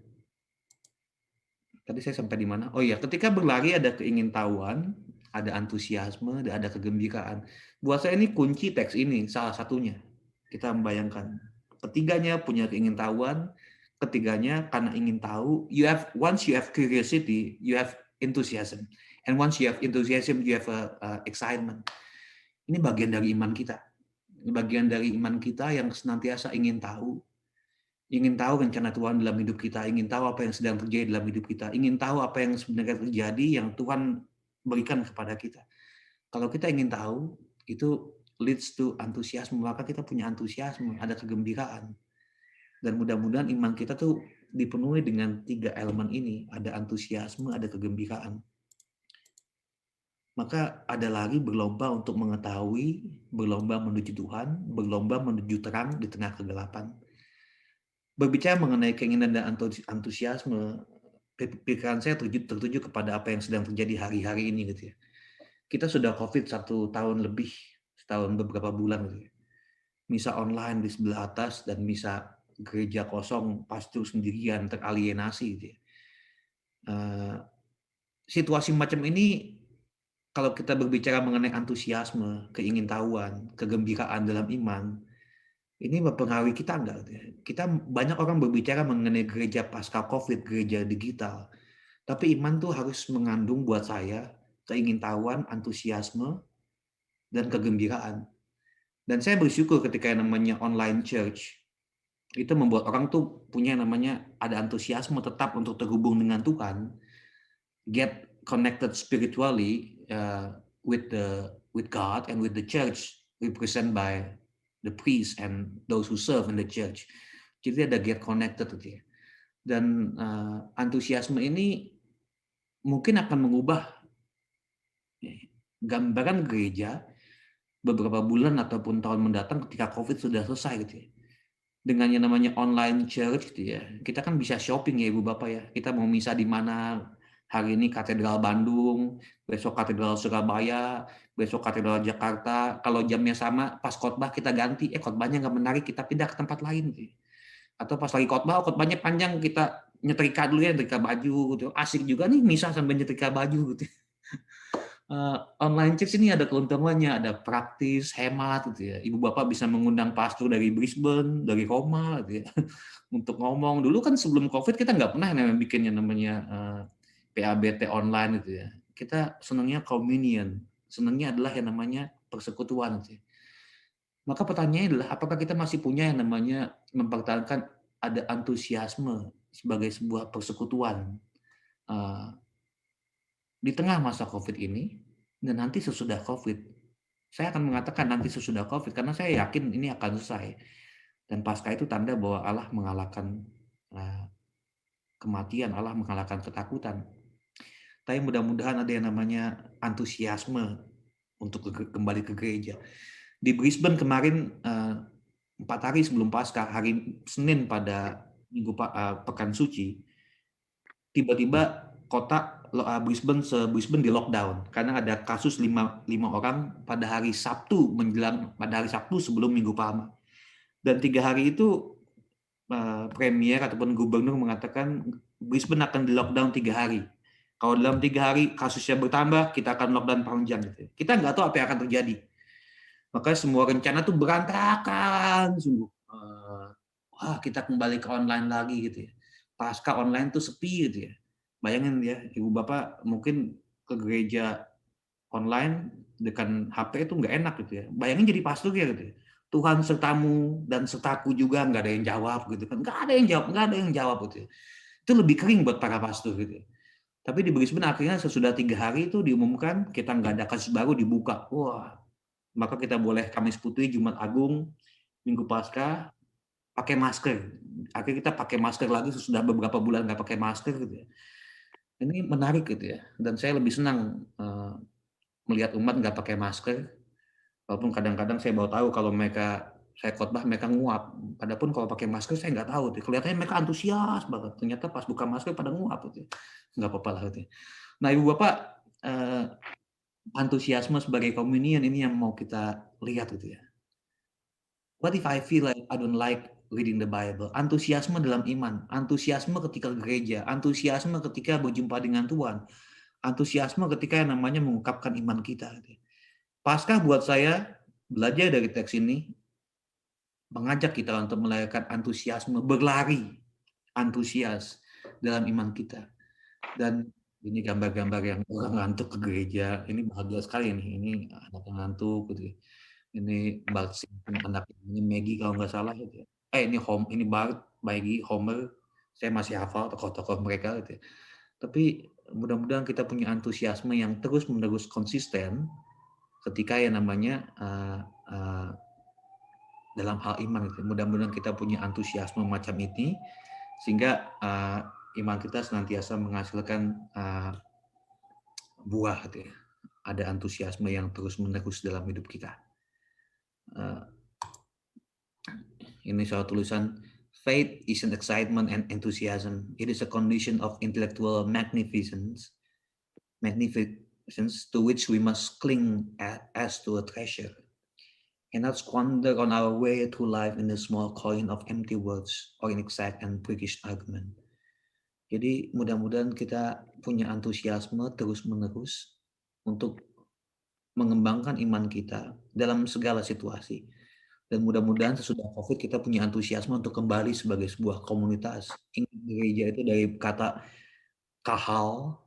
Tadi saya sampai di mana? Oh iya, ketika berlari ada keingintahuan, ada antusiasme, ada kegembiraan. Buat saya ini kunci teks ini, salah satunya. Kita membayangkan. Ketiganya punya keingintahuan, ketiganya karena ingin tahu, once you have curiosity, you have enthusiasm. And once you have enthusiasm, you have excitement. Ini bagian dari iman kita. Ini bagian dari iman kita yang senantiasa ingin tahu rencana Tuhan dalam hidup kita, ingin tahu apa yang sedang terjadi dalam hidup kita, ingin tahu apa yang sebenarnya terjadi yang Tuhan berikan kepada kita. Kalau kita ingin tahu, itu leads to antusiasme, maka kita punya antusiasme, ada kegembiraan. Dan mudah-mudahan iman kita tuh dipenuhi dengan 3 elemen ini, ada antusiasme, ada kegembiraan. Maka ada lagi berlomba untuk mengetahui, berlomba menuju Tuhan, berlomba menuju terang di tengah kegelapan. Berbicara mengenai keinginan dan antusiasme, pikiran saya tertuju kepada apa yang sedang terjadi hari-hari ini gitu ya. Kita sudah COVID 1 tahun lebih, setahun beberapa bulan gitu ya. misa online di sebelah atas dan misa gereja kosong, pastor sendirian, teralienasi gitu ya. Situasi macam ini kalau kita berbicara mengenai antusiasme, keingintahuan, kegembiraan dalam iman, ini mempengaruhi kita enggak gitu ya. Kita banyak orang berbicara mengenai gereja pasca Covid, gereja digital. Tapi iman tuh harus mengandung buat saya keingintahuan, antusiasme, dan kegembiraan. Dan saya bersyukur ketika yang namanya online church, itu membuat orang tuh punya namanya ada antusiasme tetap untuk terhubung dengan Tuhan, get connected spiritually with God and with the church represented by the priests and those who serve in the church. Jadi ada get connected gitu ya. Dan antusiasme ini mungkin akan mengubah gambaran gereja beberapa bulan ataupun tahun mendatang ketika COVID sudah selesai gitu ya. Dengan yang namanya online church gitu ya, kita kan bisa shopping ya Ibu Bapak ya. Kita mau misa di mana, hari ini Katedral Bandung, besok Katedral Surabaya, besok Katedral Jakarta. Kalau jamnya sama, pas khotbah kita ganti, khotbahnya nggak menarik, kita pindah ke tempat lain gitu. Atau pas lagi khotbahnya panjang, kita nyetrika dulu ya, nyetrika baju gitu. Asik juga nih misa sambil nyetrika baju gitu. Online church ini ada keuntungannya, ada praktis, hemat gitu ya. Ibu Bapak bisa mengundang pastor dari Brisbane, dari Roma gitu ya, untuk ngomong. Dulu kan sebelum COVID kita nggak pernah bikin yang namanya PABT online gitu ya. Kita senangnya communion, senangnya adalah yang namanya persekutuan gitu ya. Maka pertanyaannya adalah apakah kita masih punya yang namanya mempertahankan ada antusiasme sebagai sebuah persekutuan di tengah masa COVID ini dan nanti sesudah COVID. Saya akan mengatakan nanti sesudah COVID karena saya yakin ini akan selesai. Dan pasca itu tanda bahwa Allah mengalahkan kematian, Allah mengalahkan ketakutan. Tapi mudah-mudahan ada yang namanya antusiasme untuk kembali ke gereja. Di Brisbane kemarin 4 hari sebelum Pasca, hari Senin pada minggu pekan suci, tiba-tiba kota Brisbane di lockdown karena ada kasus 5 orang pada hari Sabtu pada hari Sabtu sebelum Minggu Palma. Dan 3 hari itu premier ataupun gubernur mengatakan Brisbane akan di lockdown 3 hari. Kalau dalam 3 hari kasusnya bertambah, kita akan lockdown panjang gitu. Kita nggak tahu apa yang akan terjadi. Makanya semua rencana tuh berantakan sungguh. Wah, kita kembali ke online lagi gitu ya. Pasca online tuh sepi gitu ya. Bayangin ya, Ibu Bapak mungkin ke gereja online dengan HP itu nggak enak gitu ya. Bayangin jadi pastor ya gitu ya. Tuhan sertamu dan sertaku juga nggak ada yang jawab gitu kan. Nggak ada yang jawab gitu ya. Itu lebih kering buat para pastor gitu ya. Tapi di Brisbane akhirnya sesudah 3 hari itu diumumkan kita nggak ada kasus baru dibuka. Wah, maka kita boleh Kamis Putih, Jumat Agung, Minggu Paskah pakai masker. Akhirnya kita pakai masker lagi sesudah beberapa bulan nggak pakai masker gitu ya. Ini menarik gitu ya. Dan saya lebih senang melihat umat nggak pakai masker. Walaupun kadang-kadang saya baru tahu kalau saya khotbah mereka nguap. Padahal kalau pakai masker saya nggak tahu. Kelihatannya mereka antusias banget. Ternyata pas buka masker pada nguap gitu. Nggak apa-apa lah gitu. Nah Ibu Bapak, antusiasme sebagai communion ini yang mau kita lihat gitu ya. What if I feel like I don't like reading the Bible? Antusiasme dalam iman, antusiasme ketika gereja, antusiasme ketika berjumpa dengan Tuhan, antusiasme ketika yang namanya mengungkapkan iman kita. Paskah buat saya belajar dari teks ini mengajak kita untuk melahirkan antusiasme, berlari antusias dalam iman kita. Dan ini gambar-gambar yang orang ngantuk ke gereja, ini bahagia sekali nih, ini anak yang ngantuk gitu. Ini Bart Simpson anaknya Maggie kalau nggak salah gitu ya. Ini Bart, Maggie, Homer, saya masih hafal tokoh-tokoh mereka gitu ya. Tapi mudah-mudahan kita punya antusiasme yang terus-menerus konsisten ketika yang namanya dalam hal iman gitu. Mudah-mudahan kita punya antusiasme macam ini sehingga iman kita senantiasa menghasilkan buah gitu ya. Ada antusiasme yang terus-menerus dalam hidup kita. Ini soal tulisan, faith is an excitement and enthusiasm. It is a condition of intellectual magnificence to which we must cling as to a treasure. cannot squander on our way through life in a small coin of empty words or inexact and priggish argument. Jadi mudah-mudahan kita punya antusiasme terus-menerus untuk mengembangkan iman kita dalam segala situasi. Dan mudah-mudahan sesudah COVID kita punya antusiasme untuk kembali sebagai sebuah komunitas. Ingat gereja itu dari kata kahal,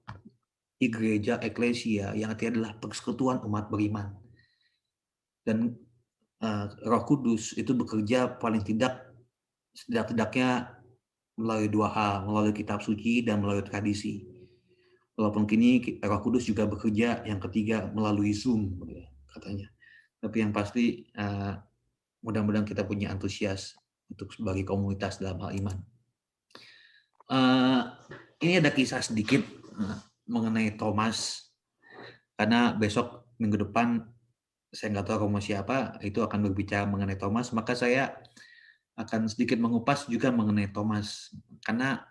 di gereja eklesia yang artinya adalah persekutuan umat beriman. Dan Roh Kudus itu bekerja paling tidak setidak-tidaknya melalui dua hal, melalui kitab suci dan melalui tradisi. Walaupun kini Roh Kudus juga bekerja yang ketiga melalui Zoom katanya. Tapi yang pasti mudah-mudahan kita punya antusias untuk sebagai komunitas dalam hal iman. Ini ada kisah sedikit mengenai Thomas, karena besok minggu depan saya nggak tahu Romo siapa itu akan berbicara mengenai Thomas, maka saya akan sedikit mengupas juga mengenai Thomas, karena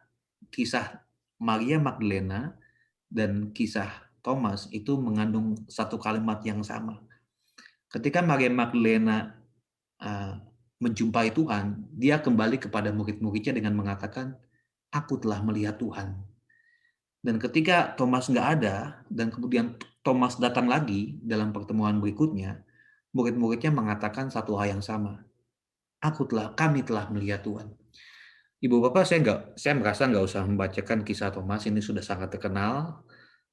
kisah Maria Magdalena dan kisah Thomas itu mengandung satu kalimat yang sama. Ketika Maria Magdalena menjumpai Tuhan, dia kembali kepada murid-muridnya dengan mengatakan, aku telah melihat Tuhan. Dan ketika Thomas nggak ada, dan kemudian Thomas datang lagi dalam pertemuan berikutnya, murid-muridnya mengatakan satu hal yang sama. Kami telah melihat Tuhan. Ibu Bapak, saya merasa nggak usah membacakan kisah Thomas, ini sudah sangat terkenal.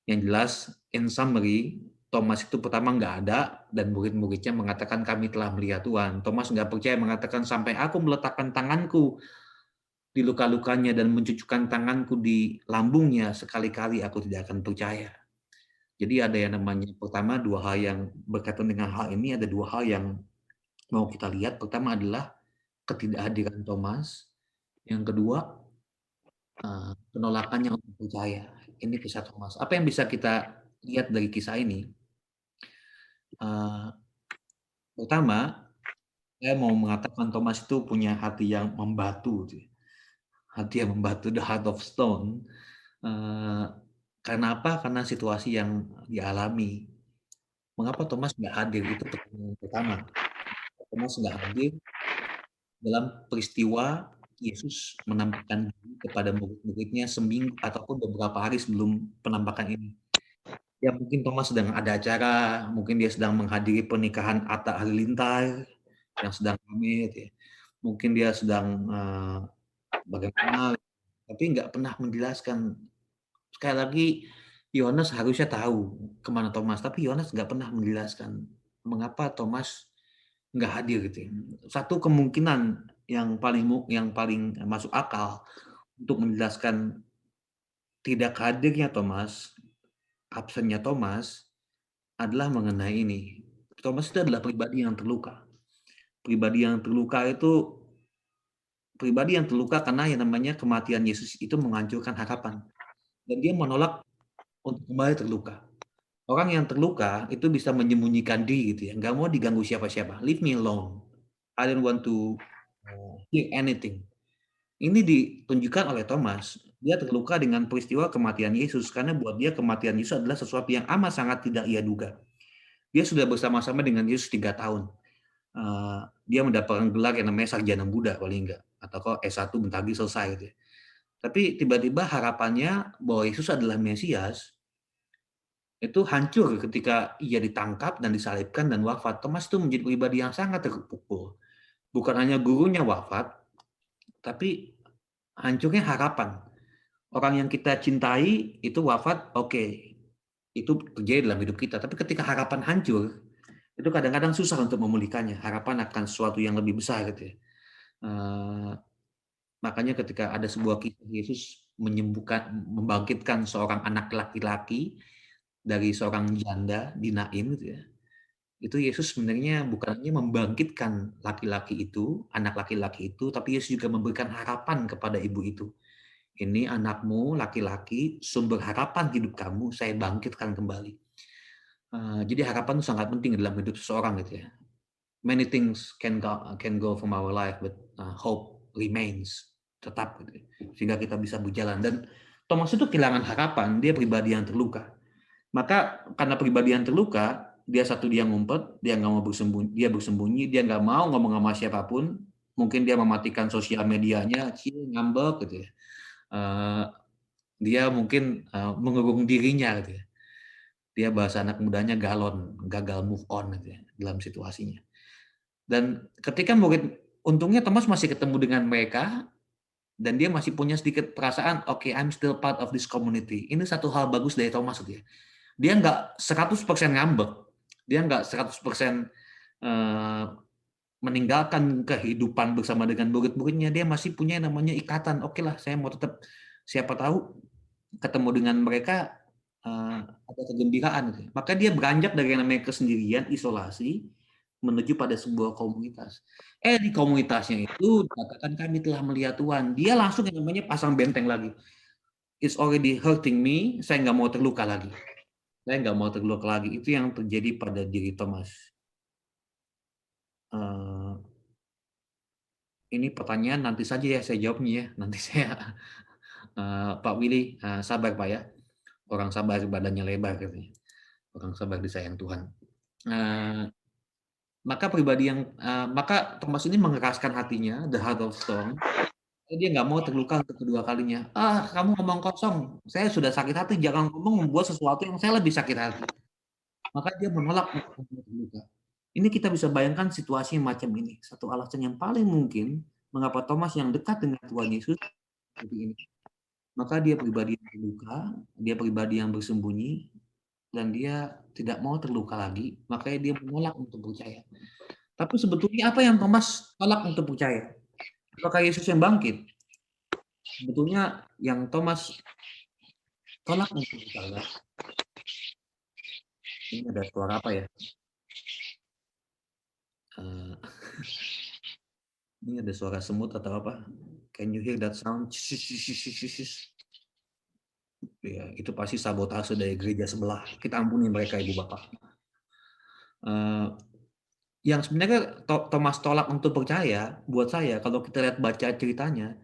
Yang jelas, in summary, Thomas itu pertama nggak ada, dan murid-muridnya mengatakan kami telah melihat Tuhan. Thomas nggak percaya, mengatakan sampai aku meletakkan tanganku di luka-lukanya dan mencucukkan tanganku di lambungnya, sekali-kali aku tidak akan percaya. Jadi ada yang namanya, pertama dua hal yang berkaitan dengan hal ini, ada dua hal yang mau kita lihat. Pertama adalah ketidakhadiran Thomas. Yang kedua, penolakannya untuk percaya. Ini kisah Thomas. Apa yang bisa kita lihat dari kisah ini? Pertama, saya mau mengatakan Thomas itu punya hati yang membatu. Hati yang membatu, the heart of stone. Karena apa? Karena situasi yang dialami. Mengapa Thomas nggak hadir? Itu pertanyaan pertama. Thomas nggak hadir dalam peristiwa Yesus menampakkan diri kepada murid-muridnya seminggu ataupun beberapa hari sebelum penampakan ini. Ya mungkin Thomas sedang ada acara, mungkin dia sedang menghadiri pernikahan Atta Halilintar yang sedang ramai, ya. Mungkin dia sedang bagaimana, tapi nggak pernah menjelaskan. Sekali lagi, Yohanes harusnya tahu kemana Thomas, tapi Yohanes nggak pernah menjelaskan mengapa Thomas nggak hadir gitu. Satu kemungkinan yang paling masuk akal untuk menjelaskan tidak hadirnya Thomas, absennya Thomas adalah mengenai ini. Thomas itu adalah pribadi yang terluka. Pribadi yang terluka itu pribadi yang terluka karena yang namanya kematian Yesus itu menghancurkan harapan. Dan dia menolak untuk kembali terluka. Orang yang terluka itu bisa menyembunyikan diri gitu ya, nggak mau diganggu siapa-siapa. Leave me alone. I don't want to hear anything. Ini ditunjukkan oleh Thomas. Dia terluka dengan peristiwa kematian Yesus karena buat dia kematian Yesus adalah sesuatu yang amat sangat tidak ia duga. Dia sudah bersama-sama dengan Yesus 3 tahun. Dia mendapatkan gelar yang namanya sarjana Buddha paling enggak, atau kok S1 bentar lagi selesai gitu ya. Tapi tiba-tiba harapannya bahwa Yesus adalah Mesias itu hancur ketika ia ditangkap dan disalibkan dan wafat. Thomas itu menjadi pribadi yang sangat terpukul. Bukan hanya gurunya wafat, tapi hancurnya harapan. Orang yang kita cintai itu wafat, oke. Itu terjadi dalam hidup kita. Tapi ketika harapan hancur, itu kadang-kadang susah untuk memulihkannya. Harapan akan sesuatu yang lebih besar gitu ya. Makanya ketika ada sebuah kisah Yesus membangkitkan seorang anak laki-laki dari seorang janda di Nain gitu ya. Itu Yesus sebenarnya bukan hanya membangkitkan laki-laki itu, anak laki-laki itu, tapi Yesus juga memberikan harapan kepada ibu itu. Ini anakmu laki-laki, sumber harapan hidup kamu, saya bangkitkan kembali. Jadi harapan itu sangat penting dalam hidup seseorang gitu ya. Many things can go from our life, but hope remains, tetap gitu, sehingga kita bisa berjalan. Dan Thomas itu kehilangan harapan, dia pribadi yang terluka. Maka karena pribadi yang terluka, dia ngumpet, dia nggak mau bersembunyi, dia nggak mau ngomong sama siapapun, mungkin dia mematikan sosial medianya, ngambek gitu ya. Dia mungkin mengurung dirinya gitu ya. Dia bahasa anak mudanya galon, gagal move on gitu ya dalam situasinya. Dan ketika untungnya Thomas masih ketemu dengan mereka dan dia masih punya sedikit perasaan, oke, I'm still part of this community. Ini satu hal bagus dari Thomas gitu ya. Dia nggak 100% ngambek, dia nggak 100% meninggalkan kehidupan bersama dengan murid-muridnya, dia masih punya yang namanya ikatan. Oke lah, saya mau tetap, siapa tahu ketemu dengan mereka ada kegembiraan gitu. Maka dia beranjak dari yang namanya kesendirian, isolasi, menuju pada sebuah komunitas. Di komunitasnya itu dikatakan kami telah melihat Tuhan. Dia langsung yang namanya pasang benteng lagi. It's already hurting me, saya nggak mau terluka lagi. Saya nggak mau terluka lagi. Itu yang terjadi pada diri Thomas. Ini pertanyaan nanti saja ya saya jawabnya ya. Nanti saya, Pak Willy, sabar Pak ya. Orang sabar badannya lebar katanya. Orang sabar disayang Tuhan. Maka Thomas ini mengeraskan hatinya, the heart of stone. Dia nggak mau terluka untuk kedua kalinya. Kamu ngomong kosong. Saya sudah sakit hati. Jangan ngomong membuat sesuatu yang saya lebih sakit hati. Maka dia menolak untuk terluka. Ini kita bisa bayangkan situasi macam ini. Satu alasan yang paling mungkin mengapa Thomas yang dekat dengan Tuhan Yesus seperti ini. Maka dia pribadi yang terluka, dia pribadi yang bersembunyi, dan dia tidak mau terluka lagi. Makanya dia menolak untuk percaya. Tapi sebetulnya apa yang Thomas tolak untuk percaya? Apakah Yesus yang bangkit? Sebetulnya yang Thomas tolak untuk percaya. Ini ada suara apa ya? Ini ada suara semut atau apa? Can you hear that sound? Ya, itu pasti sabotase dari gereja sebelah. Kita ampuni mereka, Ibu Bapak. Yang sebenarnya Thomas tolak untuk percaya, buat saya, kalau kita lihat baca ceritanya,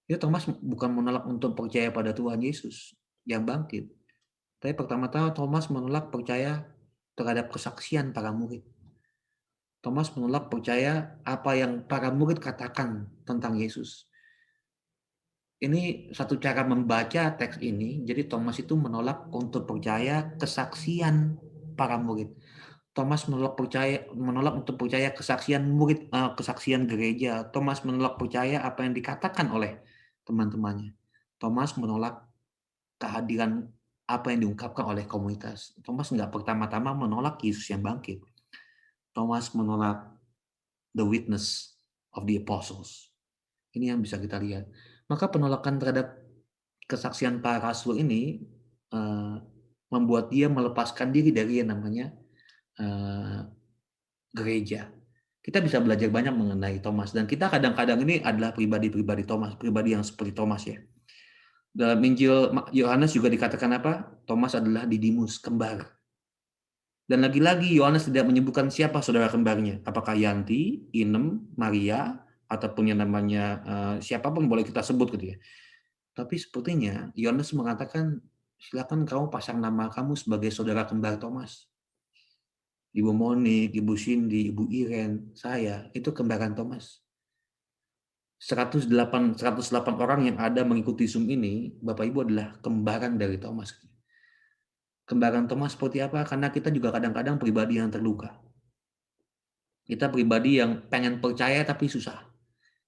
itu Thomas bukan menolak untuk percaya pada Tuhan Yesus yang bangkit. Tapi pertama-tama Thomas menolak percaya terhadap kesaksian para murid. Thomas menolak percaya apa yang para murid katakan tentang Yesus. Ini satu cara membaca teks ini, jadi Thomas itu menolak untuk percaya kesaksian para murid. Thomas menolak untuk percaya kesaksian murid, kesaksian gereja. Thomas menolak percaya apa yang dikatakan oleh teman-temannya. Thomas menolak kehadiran apa yang diungkapkan oleh komunitas. Thomas nggak pertama-tama menolak Yesus yang bangkit. Thomas menolak the witness of the apostles. Ini yang bisa kita lihat. Maka penolakan terhadap kesaksian para rasul ini membuat dia melepaskan diri dari yang namanya gereja. Kita bisa belajar banyak mengenai Thomas, dan kita kadang-kadang ini adalah pribadi-pribadi Thomas, pribadi yang seperti Thomas ya. Dalam Injil Yohanes juga dikatakan apa? Thomas adalah Didimus, kembar. Dan lagi-lagi Yohanes tidak menyebutkan siapa saudara kembarnya. Apakah Yanti, Inem, Maria, ataupun yang namanya siapapun boleh kita sebut gitu ya. Tapi sepertinya Yohanes mengatakan, silakan kamu pasang nama kamu sebagai saudara kembar Thomas. Ibu Monik, Ibu Cindy, Ibu Iren, saya, itu kembaran Thomas. 108 orang yang ada mengikuti Zoom ini, Bapak Ibu adalah kembaran dari Thomas. Kembaran Thomas seperti apa? Karena kita juga kadang-kadang pribadi yang terluka. Kita pribadi yang pengen percaya tapi susah.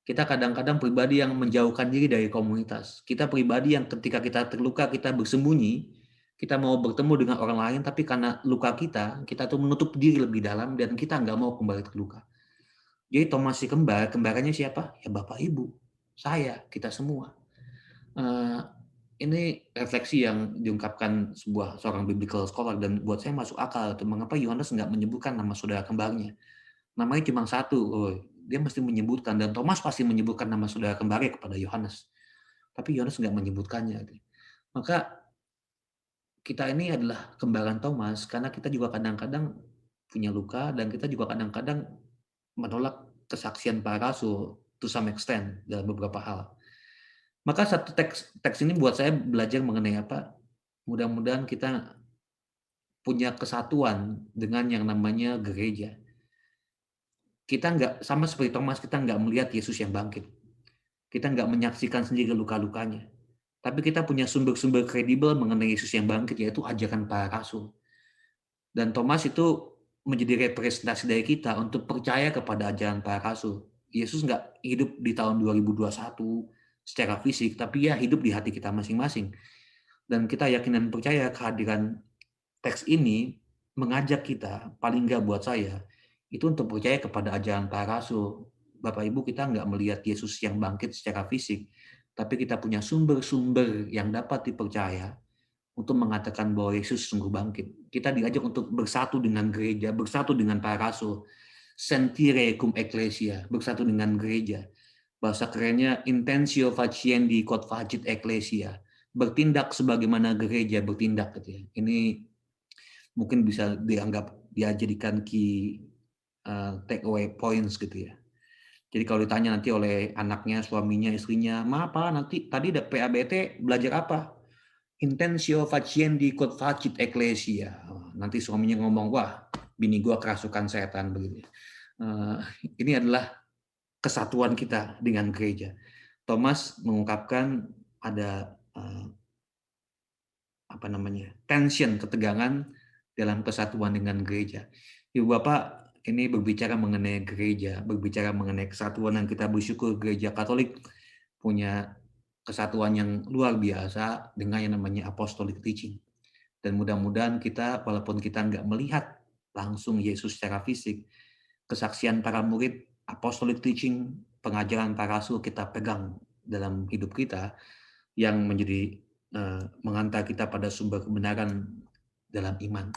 Kita kadang-kadang pribadi yang menjauhkan diri dari komunitas. Kita pribadi yang ketika kita terluka, kita bersembunyi, kita mau bertemu dengan orang lain, tapi karena luka kita tuh menutup diri lebih dalam dan kita nggak mau kembali terluka. Jadi Thomas si kembarannya siapa? Ya Bapak Ibu, saya, kita semua. Ini refleksi yang diungkapkan seorang biblical scholar, dan buat saya masuk akal tuh mengapa Yohanes nggak menyebutkan nama saudara kembarnya. Namanya cuma satu, dia mesti menyebutkan, dan Thomas pasti menyebutkan nama saudara kembarnya kepada Yohanes. Tapi Yohanes nggak menyebutkannya. Maka kita ini adalah kembaran Thomas karena kita juga kadang-kadang punya luka, dan kita juga kadang-kadang menolak kesaksian para rasul to some extent dalam beberapa hal. Maka satu teks ini buat saya belajar mengenai apa? Mudah-mudahan kita punya kesatuan dengan yang namanya gereja. Kita nggak sama seperti Thomas, kita nggak melihat Yesus yang bangkit. Kita nggak menyaksikan sendiri luka-lukanya. Tapi kita punya sumber-sumber kredibel mengenai Yesus yang bangkit, yaitu ajaran para rasul. Dan Thomas itu menjadi representasi dari kita untuk percaya kepada ajaran para rasul. Yesus nggak hidup di tahun 2021 secara fisik, tapi ya hidup di hati kita masing-masing. Dan kita yakin dan percaya kehadiran teks ini mengajak kita, paling nggak buat saya, itu untuk percaya kepada ajaran para rasul. Bapak Ibu, kita nggak melihat Yesus yang bangkit secara fisik, tapi kita punya sumber-sumber yang dapat dipercaya untuk mengatakan bahwa Yesus sungguh bangkit. Kita diajak untuk bersatu dengan gereja, bersatu dengan para rasul, sentire cum ecclesia, bersatu dengan gereja. Bahasa kerennya intentio faciendi quod facit ecclesia, bertindak sebagaimana gereja bertindak gitu ya. Ini mungkin bisa dianggap dia jadikan key take away points gitu ya. Jadi kalau ditanya nanti oleh anaknya, suaminya, istrinya, "Ma, apa nanti tadi ada PABT belajar apa?" Intensio faciendi quod facit ecclesia. Nanti suaminya ngomong, "Wah, bini gua kerasukan setan," begitu. Ini adalah kesatuan kita dengan gereja. Thomas mengungkapkan ada tension, ketegangan dalam kesatuan dengan gereja. Ibu Bapak, ini berbicara mengenai gereja, berbicara mengenai kesatuan, dan kita bersyukur gereja Katolik punya kesatuan yang luar biasa dengan yang namanya apostolic teaching. Dan mudah-mudahan kita, walaupun kita nggak melihat langsung Yesus secara fisik, kesaksian para murid, apostolic teaching, pengajaran para rasul kita pegang dalam hidup kita, yang menjadi mengantar kita pada sumber kebenaran dalam iman.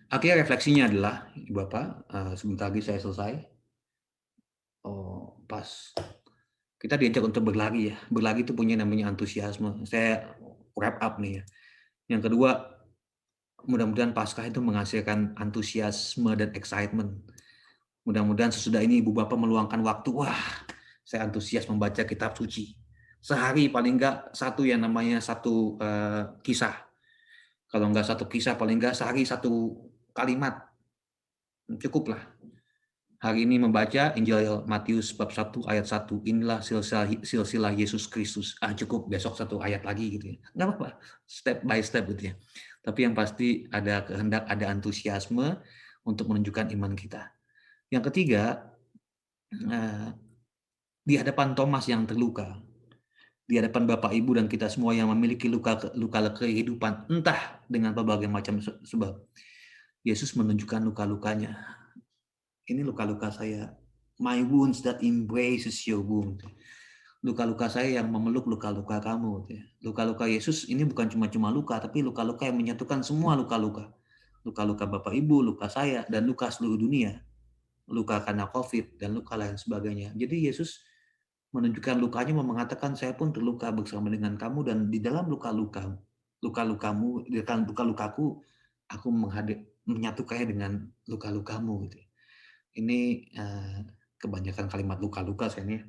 Akhirnya refleksinya adalah, Ibu Bapak, sebentar lagi saya selesai. Oh, pas. Kita diajak untuk berlari ya. Berlari itu punya namanya antusiasme. Saya wrap up nih ya. Yang kedua, mudah-mudahan Paskah itu menghasilkan antusiasme dan excitement. Mudah-mudahan sesudah ini Ibu Bapak meluangkan waktu, wah, saya antusias membaca kitab suci. Sehari paling enggak satu yang namanya satu kisah. Kalau enggak satu kisah, paling enggak sehari satu kalimat. Cukuplah. Hari ini membaca Injil Matius bab 1 ayat 1. Inilah silsilah Yesus Kristus. Cukup, besok satu ayat lagi gitu ya. Enggak apa-apa, step by step gitu ya. Tapi yang pasti ada kehendak, ada antusiasme untuk menunjukkan iman kita. Yang ketiga, di hadapan Thomas yang terluka, di hadapan Bapak Ibu dan kita semua yang memiliki luka kehidupan, entah dengan berbagai macam sebab, Yesus menunjukkan luka-lukanya. Ini luka-luka saya. My wounds that embraces your wound. Luka-luka saya yang memeluk luka-luka kamu. Luka-luka Yesus ini bukan cuma luka, tapi luka-luka yang menyatukan semua luka-luka. Luka-luka Bapak Ibu, luka saya, dan luka seluruh dunia. Luka karena COVID, dan luka lain sebagainya. Jadi Yesus menunjukkan lukanya, mengatakan saya pun terluka bersama dengan kamu, dan di dalam luka-lukamu, di dalam luka-lukaku, aku menyatukannya dengan luka-lukamu. Gitu. Ini kebanyakan kalimat luka-luka saya ini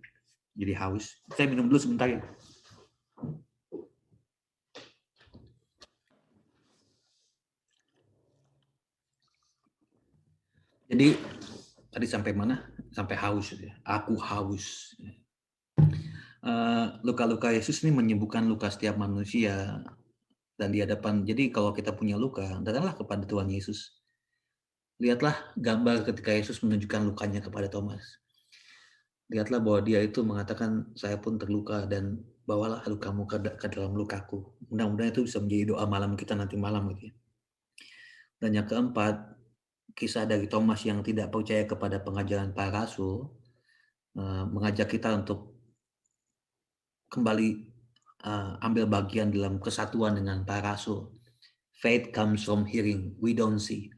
jadi haus. Saya minum dulu sebentar ya. Jadi tadi sampai mana? Sampai haus ya. Aku haus. Luka-luka Yesus ini menyembuhkan luka setiap manusia dan di hadapan. Jadi kalau kita punya luka, datanglah kepada Tuhan Yesus. Lihatlah gambar ketika Yesus menunjukkan lukanya kepada Thomas. Lihatlah bahwa dia itu mengatakan, saya pun terluka dan bawalah lukamu ke dalam lukaku. Mudah-mudahan itu bisa menjadi doa malam kita nanti malam gitu ya. Dan yang keempat, kisah dari Thomas yang tidak percaya kepada pengajaran para rasul, mengajak kita untuk kembali ambil bagian dalam kesatuan dengan para rasul. Faith comes from hearing, we don't see.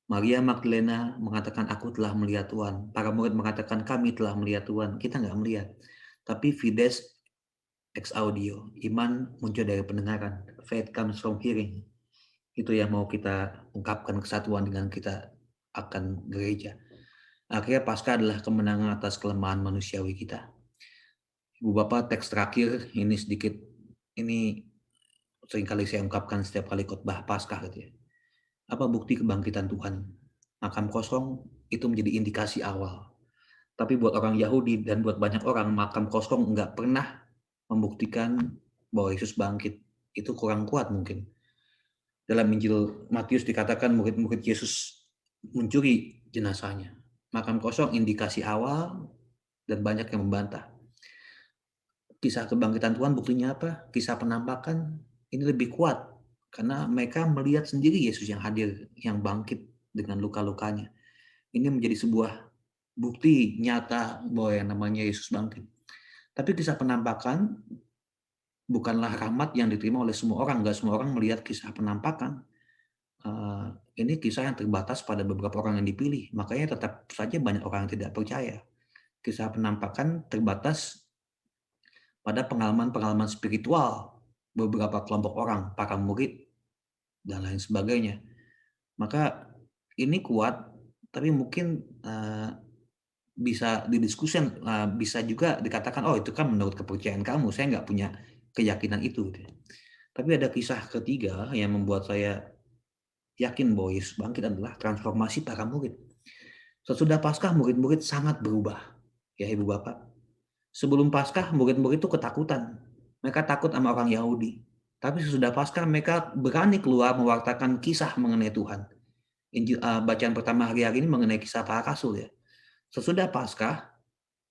Maria Magdalena mengatakan, aku telah melihat Tuhan. Para murid mengatakan, kami telah melihat Tuhan. Kita nggak melihat. Tapi fides ex audio, iman muncul dari pendengaran. Faith comes from hearing. Itu yang mau kita ungkapkan, kesatuan dengan kita akan gereja. Akhirnya Paskah adalah kemenangan atas kelemahan manusiawi kita. Ibu Bapak, teks terakhir ini sedikit, ini seringkali saya ungkapkan setiap kali khotbah Paskah gitu ya. Apa bukti kebangkitan Tuhan? Makam kosong itu menjadi indikasi awal. Tapi buat orang Yahudi dan buat banyak orang, makam kosong nggak pernah membuktikan bahwa Yesus bangkit. Itu kurang kuat mungkin. Dalam Injil Matius dikatakan murid-murid Yesus mencuri jenazahnya. Makam kosong indikasi awal dan banyak yang membantah. Kisah kebangkitan Tuhan buktinya apa? Kisah penampakan ini lebih kuat karena mereka melihat sendiri Yesus yang hadir, yang bangkit dengan luka-lukanya. Ini menjadi sebuah bukti nyata bahwa yang namanya Yesus bangkit. Tapi kisah penampakan bukanlah rahmat yang diterima oleh semua orang. Nggak semua orang melihat kisah penampakan. Ini kisah yang terbatas pada beberapa orang yang dipilih. Makanya tetap saja banyak orang yang tidak percaya. Kisah penampakan terbatas pada pengalaman-pengalaman spiritual beberapa kelompok orang, para murid, dan lain sebagainya. Maka ini kuat, tapi mungkin bisa didiskusikan, bisa juga dikatakan, oh itu kan menurut kepercayaan kamu, saya nggak punya keyakinan itu. Gitu. Tapi ada kisah ketiga yang membuat saya yakin bahwa Yesus bangkit adalah transformasi para murid. Sesudah Paskah murid-murid sangat berubah. Ya Ibu Bapak. Sebelum Paskah murid-murid itu ketakutan. Mereka takut sama orang Yahudi. Tapi sesudah Paskah mereka berani keluar mewartakan kisah mengenai Tuhan. Bacaan pertama hari-hari ini mengenai kisah para rasul ya. Sesudah Paskah,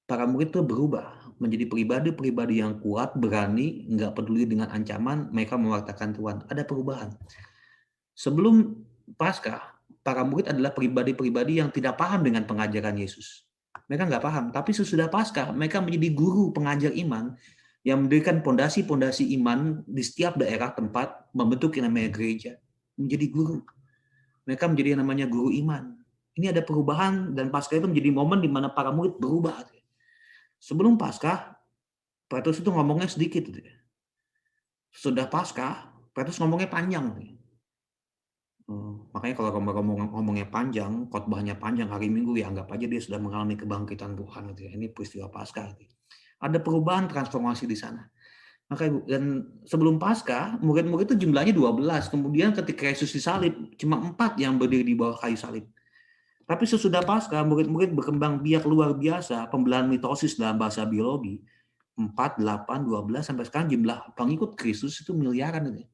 para murid itu berubah menjadi pribadi-pribadi yang kuat, berani, nggak peduli dengan ancaman, mereka mewartakan Tuhan. Ada perubahan. Sebelum Paskah, para murid adalah pribadi-pribadi yang tidak paham dengan pengajaran Yesus. Mereka nggak paham, tapi sesudah Paskah, mereka menjadi guru pengajar iman yang mendirikan pondasi-pondasi iman di setiap daerah tempat membentuk yang namanya gereja. Menjadi guru. Mereka menjadi yang namanya guru iman. Ini ada perubahan dan Paskah itu menjadi momen di mana para murid berubah. Sebelum Paskah, Petrus itu ngomongnya sedikit. Sudah Paskah, Petrus ngomongnya panjang. Makanya kalau ngomongnya panjang, khotbahnya panjang hari Minggu, ya anggap aja dia sudah mengalami kebangkitan Tuhan. Gitu ya. Ini peristiwa Paskah. Gitu. Ada perubahan transformasi di sana. Dan sebelum Paskah, murid-murid itu jumlahnya 12. Kemudian ketika Yesus disalib, cuma 4 yang berdiri di bawah kayu salib. Tapi sesudah Paskah, murid-murid berkembang biak luar biasa, pembelahan mitosis dalam bahasa biologi. 4, 8, 12, sampai sekarang jumlah pengikut Kristus itu miliaran. Gitu.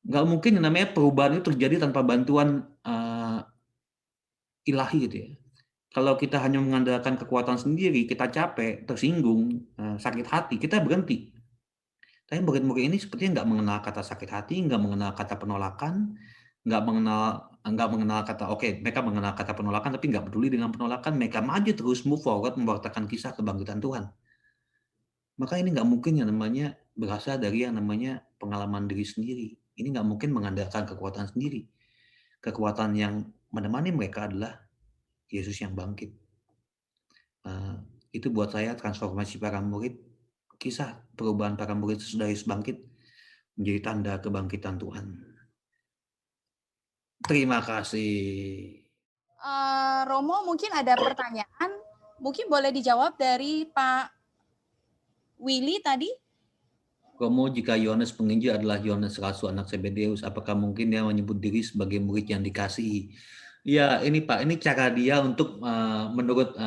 Nggak mungkin yang namanya perubahan itu terjadi tanpa bantuan ilahi gitu ya. Kalau kita hanya mengandalkan kekuatan sendiri, kita capek, tersinggung, sakit hati, kita berhenti. Tapi murid-murid ini sepertinya nggak mengenal kata sakit hati, nggak mengenal kata penolakan, nggak mengenal kata mereka mengenal kata penolakan tapi nggak peduli dengan penolakan, mereka maju terus move forward mewartakan kisah kebangkitan Tuhan. Maka ini nggak mungkin yang namanya berasal dari yang namanya pengalaman diri sendiri. Ini nggak mungkin mengandalkan kekuatan sendiri. Kekuatan yang menemani mereka adalah Yesus yang bangkit. Itu buat saya transformasi para murid, kisah perubahan para murid sesudah Yesus bangkit menjadi tanda kebangkitan Tuhan. Terima kasih. Romo mungkin ada pertanyaan, mungkin boleh dijawab dari Pak Willy tadi. Romo, jika Yohanes Penginjil adalah Yohanes rasul anak Zebedeus, apakah mungkin dia menyebut diri sebagai murid yang dikasihi? Ya, ini Pak, ini cara dia untuk menurut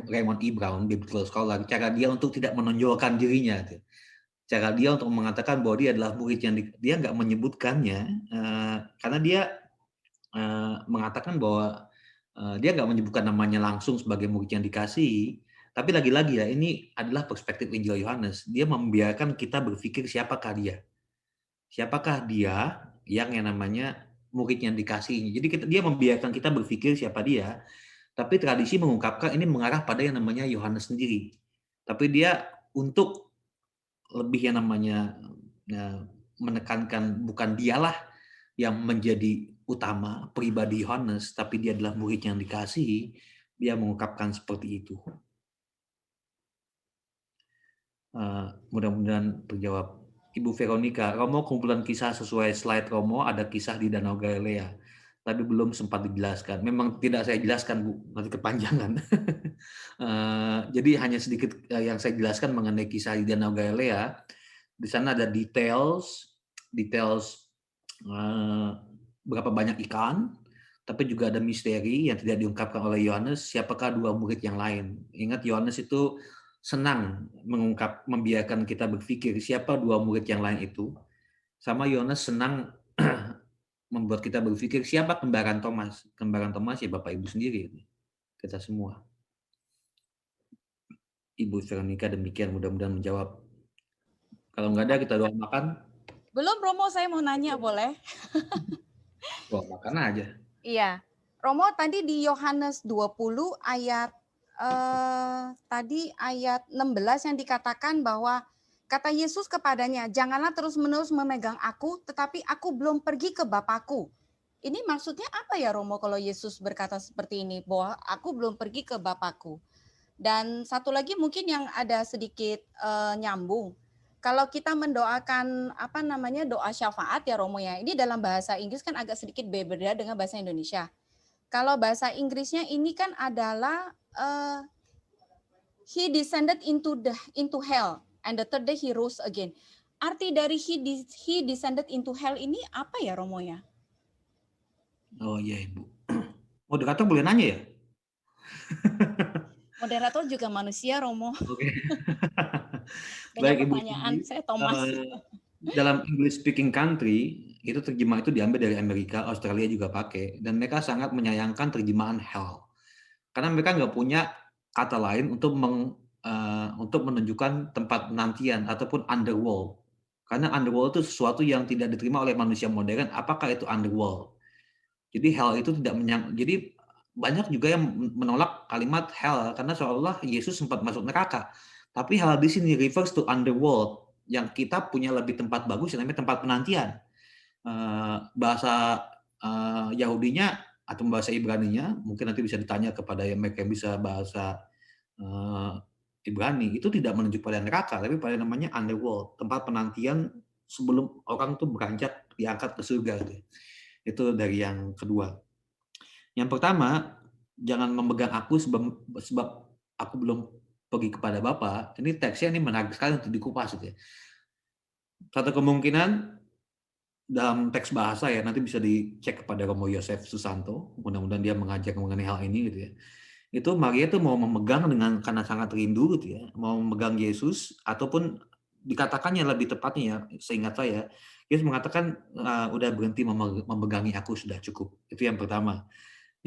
Raymond E. Brown, biblical scholar, cara dia untuk tidak menonjolkan dirinya. Cara dia untuk mengatakan bahwa dia adalah murid yang dia nggak menyebutkannya, karena dia mengatakan bahwa dia nggak menyebutkan namanya langsung sebagai murid yang dikasihi. Tapi lagi-lagi ya, ini adalah perspektif Injil Yohanes. Dia membiarkan kita berpikir siapakah dia. Siapakah dia yang namanya murid yang dikasihi. Jadi dia membiarkan kita berpikir siapa dia. Tapi tradisi mengungkapkan ini mengarah pada yang namanya Yohanes sendiri. Tapi dia untuk lebih yang namanya menekankan bukan dialah yang menjadi utama pribadi Yohanes, tapi dia adalah murid yang dikasihi, dia mengungkapkan seperti itu. Mudah-mudahan terjawab. Ibu Veronica, Romo kumpulan kisah sesuai slide Romo, ada kisah di Danau Galilea. Tapi belum sempat dijelaskan. Memang tidak saya jelaskan, Bu, nanti kepanjangan. Jadi hanya sedikit yang saya jelaskan mengenai kisah di Danau Galilea. Di sana ada details berapa banyak ikan, tapi juga ada misteri yang tidak diungkapkan oleh Yohanes, siapakah dua murid yang lain. Ingat Yohanes itu senang membiarkan kita berpikir siapa dua murid yang lain itu. Sama Yohanes senang membuat kita berpikir siapa kembaran Thomas. Kembaran Thomas ya Bapak Ibu sendiri, kita semua. Ibu Veronica demikian mudah-mudahan menjawab. Kalau nggak ada kita doa makan. Belum Romo, saya mau nanya boleh? Doa makan aja. Iya. Romo tadi di Yohanes 20 ayat tadi ayat 16 yang dikatakan bahwa kata Yesus kepadanya, "Janganlah terus-menerus memegang aku, tetapi aku belum pergi ke Bapakku." Ini maksudnya apa ya Romo kalau Yesus berkata seperti ini, bahwa aku belum pergi ke Bapakku? Dan satu lagi mungkin yang ada sedikit nyambung. Kalau kita mendoakan doa syafaat ya Romo ya. Ini dalam bahasa Inggris kan agak sedikit berbeda dengan bahasa Indonesia. Kalau bahasa Inggrisnya ini kan adalah he descended into hell and the third day he rose again. Arti dari he descended into hell ini apa ya Romo ya? Oh iya Ibu. Moderator boleh nanya ya? Moderator juga manusia Romo. Oke. Banyak Baik Ibu pertanyaan, Cindy, saya Thomas. dalam English speaking country itu terjemahan itu diambil dari Amerika, Australia juga pakai, dan mereka sangat menyayangkan terjemahan hell karena mereka nggak punya kata lain untuk menunjukkan tempat penantian ataupun underworld, karena underworld itu sesuatu yang tidak diterima oleh manusia modern. Apakah itu underworld? Jadi hell itu tidak jadi banyak juga yang menolak kalimat hell karena seolah-olah Yesus sempat masuk neraka. Tapi hell di sini refers to underworld yang kita punya lebih tempat bagus yang namanya tempat penantian. Bahasa Yahudinya atau bahasa Ibraninya mungkin nanti bisa ditanya kepada yang mereka yang bisa bahasa Ibrani, itu tidak menunjuk pada neraka tapi pada namanya underworld, tempat penantian sebelum orang tuh beranjak diangkat ke surga gitu. Itu dari yang kedua. Yang pertama, jangan memegang aku sebab aku belum pergi kepada Bapa. Ini teksnya ini menarik sekali untuk dikupas gitu ya. Satu kemungkinan dalam teks bahasa ya, nanti bisa dicek kepada Romo Yosef Susanto, mudah-mudahan dia mengajar mengenai hal ini gitu ya. Itu Maria itu mau memegang karena sangat rindu gitu ya, mau memegang Yesus, ataupun dikatakannya lebih tepatnya ya, seingat saya, Yesus mengatakan, udah berhenti memegangi aku, sudah cukup. Itu yang pertama.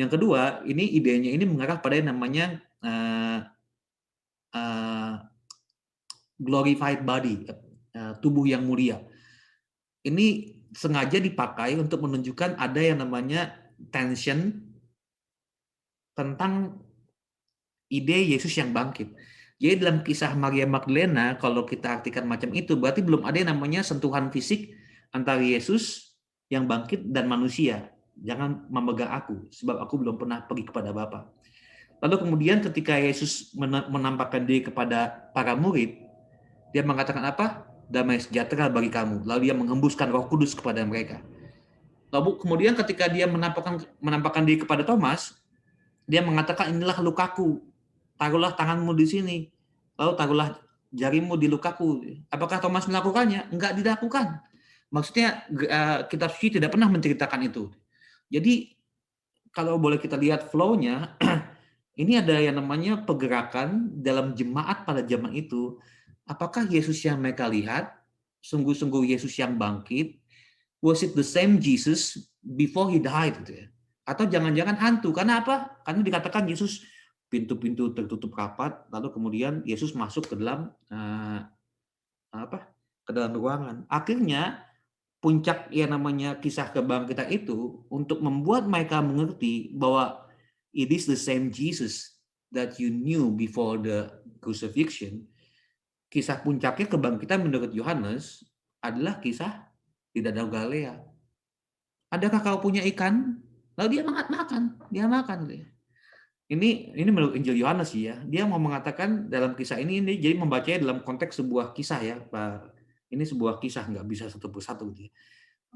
Yang kedua, ini idenya ini mengarah pada yang namanya glorified body, tubuh yang mulia. Ini sengaja dipakai untuk menunjukkan ada yang namanya tension tentang ide Yesus yang bangkit. Jadi dalam kisah Maria Magdalena, kalau kita artikan macam itu, berarti belum ada yang namanya sentuhan fisik antara Yesus yang bangkit dan manusia. Jangan memegang aku, sebab aku belum pernah pergi kepada Bapa. Lalu kemudian ketika Yesus menampakkan diri kepada para murid, dia mengatakan apa? Damai sejahtera bagi kamu. Lalu dia menghembuskan Roh Kudus kepada mereka. Lalu kemudian ketika dia menampakkan diri kepada Thomas, dia mengatakan inilah lukaku. Taruhlah tanganmu di sini. Lalu taruhlah jarimu di lukaku. Apakah Thomas melakukannya? Enggak dilakukan. Maksudnya kitab suci tidak pernah menceritakan itu. Jadi kalau boleh kita lihat flow-nya, ini ada yang namanya pergerakan dalam jemaat pada zaman itu. Apakah Yesus yang mereka lihat, sungguh-sungguh Yesus yang bangkit? Was it the same Jesus before he died? Gitu ya? Atau jangan-jangan hantu? Karena apa? Karena dikatakan Yesus pintu-pintu tertutup rapat, lalu kemudian Yesus masuk ke dalam ke dalam ruangan. Akhirnya puncak yang namanya kisah kebangkitan itu untuk membuat mereka mengerti bahwa it is the same Jesus that you knew before the crucifixion. Kisah puncaknya kebangkitan menurut Yohanes adalah kisah di Danau Galilea. Adakah kau punya ikan? Lalu dia makan, dia makan. Ini menurut Injil Yohanes ya. Dia mau mengatakan dalam kisah ini jadi membacanya dalam konteks sebuah kisah ya, Pak. Ini sebuah kisah, nggak bisa satu persatu gitu ya.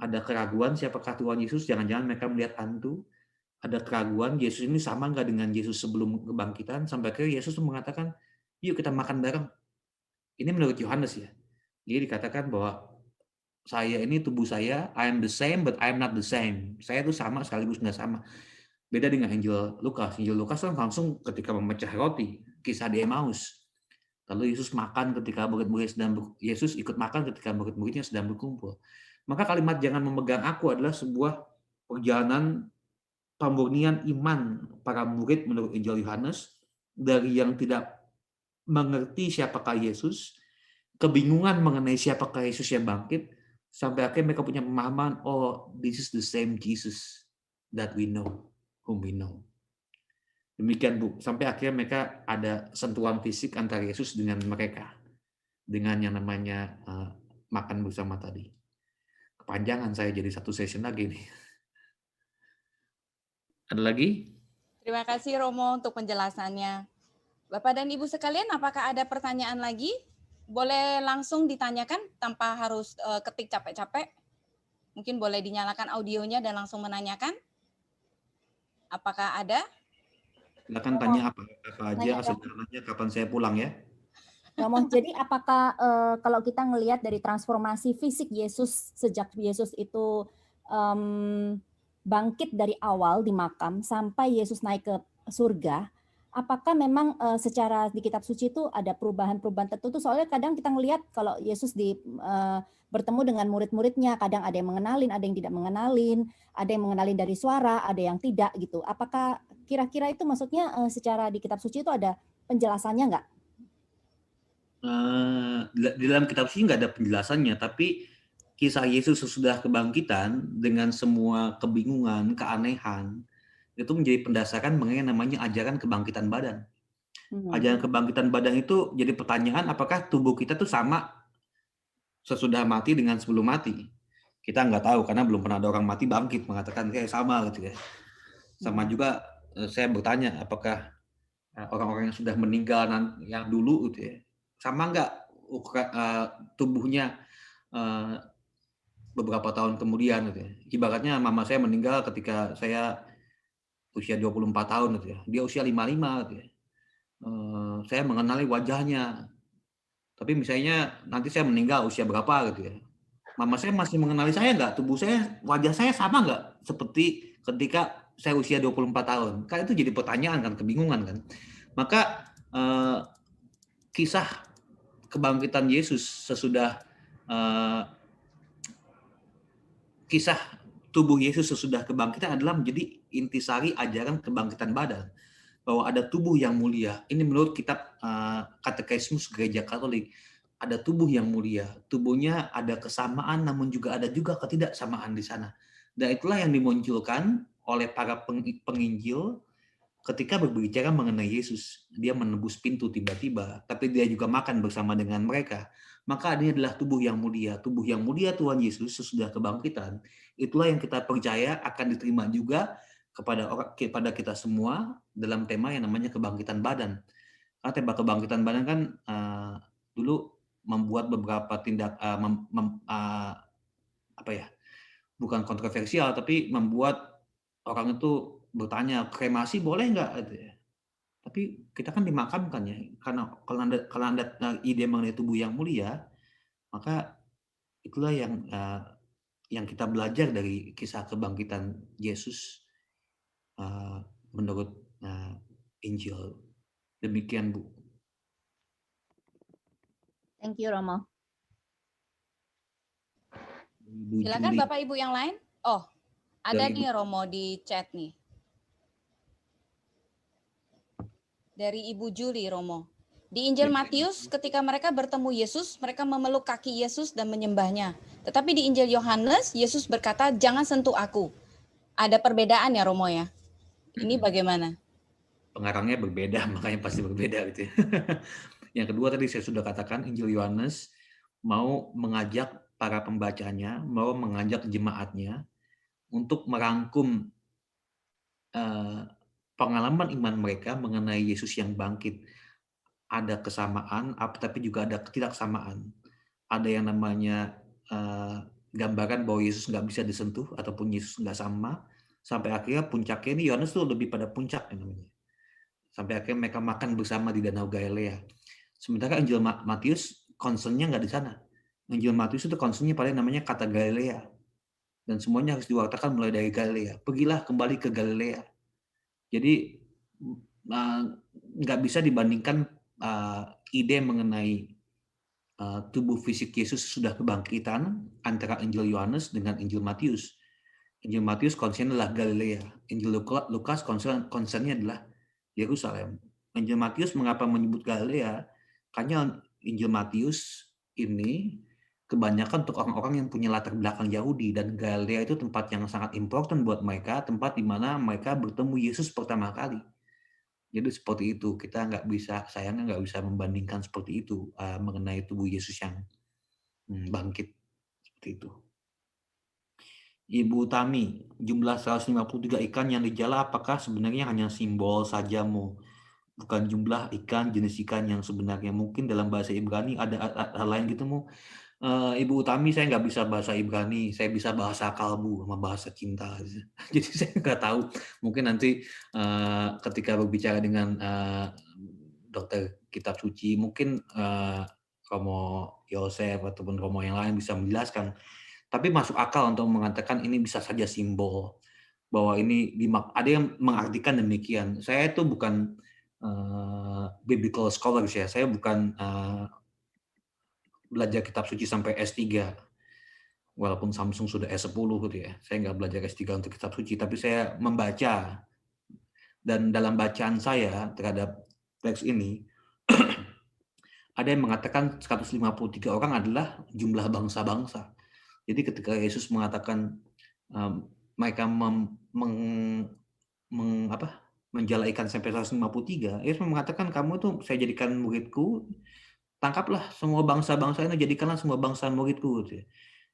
Ada keraguan siapakah Tuhan Yesus, jangan-jangan mereka melihat hantu. Ada keraguan Yesus ini sama nggak dengan Yesus sebelum kebangkitan, sampai akhirnya Yesus mengatakan, yuk kita makan bareng. Ini menurut Yohanes ya. Jadi dikatakan bahwa saya ini tubuh saya, I am the same but I am not the same. Saya itu sama sekaligus nggak sama. Beda dengan Injil Lukas. Injil Lukas kan langsung ketika memecah roti, kisah di Emmaus. Lalu Yesus makan ketika murid-murid Yesus ikut makan ketika murid-muridnya sedang berkumpul. Maka kalimat jangan memegang aku adalah sebuah perjalanan pemurnian iman para murid menurut Injil Yohanes dari yang tidak mengerti siapakah Yesus, kebingungan mengenai siapakah Yesus yang bangkit, sampai akhirnya mereka punya pemahaman, oh, this is the same Jesus that we know, whom we know. Demikian Bu, sampai akhirnya mereka ada sentuhan fisik antara Yesus dengan mereka, dengan yang namanya makan bersama tadi. Kepanjangan saya jadi satu session lagi nih. Ada lagi? Terima kasih Romo untuk penjelasannya. Bapak dan Ibu sekalian, apakah ada pertanyaan lagi? Boleh langsung ditanyakan tanpa harus ketik capek-capek. Mungkin boleh dinyalakan audionya dan langsung menanyakan. Apakah ada? Silakan tanya apa aja, sederhananya kapan saya pulang ya. Romo, jadi apakah kalau kita ngelihat dari transformasi fisik Yesus sejak Yesus itu bangkit dari awal di makam sampai Yesus naik ke surga, apakah memang secara di kitab suci itu ada perubahan-perubahan tertentu? Soalnya kadang kita ngelihat kalau Yesus bertemu dengan murid-muridnya, kadang ada yang mengenalin, ada yang tidak mengenalin, ada yang mengenalin dari suara, ada yang tidak gitu. Apakah kira-kira itu maksudnya secara di kitab suci itu ada penjelasannya nggak? Di dalam kitab suci nggak ada penjelasannya, tapi kisah Yesus sesudah kebangkitan dengan semua kebingungan, keanehan, itu menjadi pendasarkan mengenai namanya ajaran kebangkitan badan. Ajaran kebangkitan badan itu jadi pertanyaan, apakah tubuh kita tuh sama sesudah mati dengan sebelum mati? Kita nggak tahu karena belum pernah ada orang mati bangkit mengatakan kayak sama gitu ya. Sama juga saya bertanya, apakah orang-orang yang sudah meninggal yang dulu gitu ya, sama nggak tubuhnya beberapa tahun kemudian gitu ya. Ibaratnya mama saya meninggal ketika saya usia 24 tahun gitu ya. Dia usia 55 gitu ya. Saya mengenali wajahnya. Tapi misalnya nanti saya meninggal usia berapa gitu ya. Mama saya masih mengenali saya nggak? Tubuh saya, wajah saya sama nggak seperti ketika saya usia 24 tahun? Kan itu jadi pertanyaan kan, kebingungan kan. Maka kisah kebangkitan Yesus sesudah kisah tubuh Yesus sesudah kebangkitan adalah menjadi intisari ajaran kebangkitan badan. Bahwa ada tubuh yang mulia. Ini menurut kitab Katekismus Gereja Katolik. Ada tubuh yang mulia. Tubuhnya ada kesamaan namun juga ada juga ketidaksamaan di sana. Dan itulah yang dimunculkan oleh para penginjil ketika berbicara mengenai Yesus. Dia menembus pintu tiba-tiba, tapi dia juga makan bersama dengan mereka. Maka ini adalah tubuh yang mulia. Tubuh yang mulia Tuhan Yesus sesudah kebangkitan. Itulah yang kita percaya akan diterima juga kepada kita semua dalam tema yang namanya kebangkitan badan. Karena tema kebangkitan badan kan dulu membuat beberapa tindak bukan kontroversial, tapi membuat orang itu bertanya, kremasi boleh nggak? Gitu ya. Tapi kita kan dimakamkan ya, karena kalau anda ide mengenai tubuh yang mulia, maka itulah yang kita belajar dari kisah kebangkitan Yesus menurut Injil. Demikian Bu. Thank you Romo. Silakan Bapak Ibu yang lain. Oh, ada nih Romo di chat nih. Dari Ibu Juli Romo. Di Injil Matius ketika mereka bertemu Yesus, mereka memeluk kaki Yesus dan menyembahnya. Tetapi di Injil Yohanes, Yesus berkata, "Jangan sentuh aku." Ada perbedaan ya Romo ya? Ini bagaimana? Pengarangnya berbeda, makanya pasti berbeda gitu ya. Yang kedua tadi saya sudah katakan, Injil Yohanes mau mengajak para pembacanya, mau mengajak jemaatnya untuk merangkum pengalaman iman mereka mengenai Yesus yang bangkit. Ada kesamaan, tapi juga ada ketidaksamaan. Ada yang namanya gambaran bahwa Yesus nggak bisa disentuh ataupun Yesus nggak sama, sampai akhirnya puncaknya ini Yohanes tuh lebih pada puncak namanya. Sampai akhirnya mereka makan bersama di Danau Galilea. Sementara Injil Matius concern-nya nggak di sana. Injil Matius itu concern-nya pada namanya kata Galilea. Dan semuanya harus diwartakan mulai dari Galilea. Pergilah kembali ke Galilea. Jadi nggak bisa dibandingkan ide mengenai tubuh fisik Yesus sudah kebangkitan antara Injil Yohanes dengan Injil Matius. Injil Matius concern adalah Galilea. Injil Lukas concern-nya adalah Yerusalem. Injil Matius mengapa menyebut Galilea? Karena Injil Matius ini kebanyakan untuk orang-orang yang punya latar belakang Yahudi, dan Galilea itu tempat yang sangat important buat mereka, tempat di mana mereka bertemu Yesus pertama kali. Jadi seperti itu, kita sayangnya nggak bisa membandingkan seperti itu mengenai tubuh Yesus yang bangkit seperti itu. Ibu Tami, jumlah 153 ikan yang dijala apakah sebenarnya hanya simbol saja, bukan jumlah ikan, jenis ikan yang sebenarnya? Mungkin dalam bahasa Ibrani ada hal lain gitu, Ibu Utami, saya nggak bisa bahasa Ibrani, saya bisa bahasa kalbu sama bahasa cinta. Jadi saya nggak tahu. Mungkin nanti ketika berbicara dengan dokter kitab suci, mungkin Romo Yosef ataupun Romo yang lain bisa menjelaskan. Tapi masuk akal untuk mengatakan ini bisa saja simbol bahwa ini ada yang mengartikan demikian. Saya itu bukan biblical scholars ya, saya bukan belajar kitab suci sampai S3, walaupun Samsung sudah S10 gitu ya. Saya nggak belajar S3 untuk kitab suci, tapi saya membaca, dan dalam bacaan saya terhadap teks ini ada yang mengatakan 153 orang adalah jumlah bangsa-bangsa. Jadi ketika Yesus mengatakan mereka menjala ikan sampai 153, Yesus mengatakan kamu itu saya jadikan muridku, tangkaplah semua bangsa-bangsa ini, jadikanlah semua bangsa muridku. Gitu ya.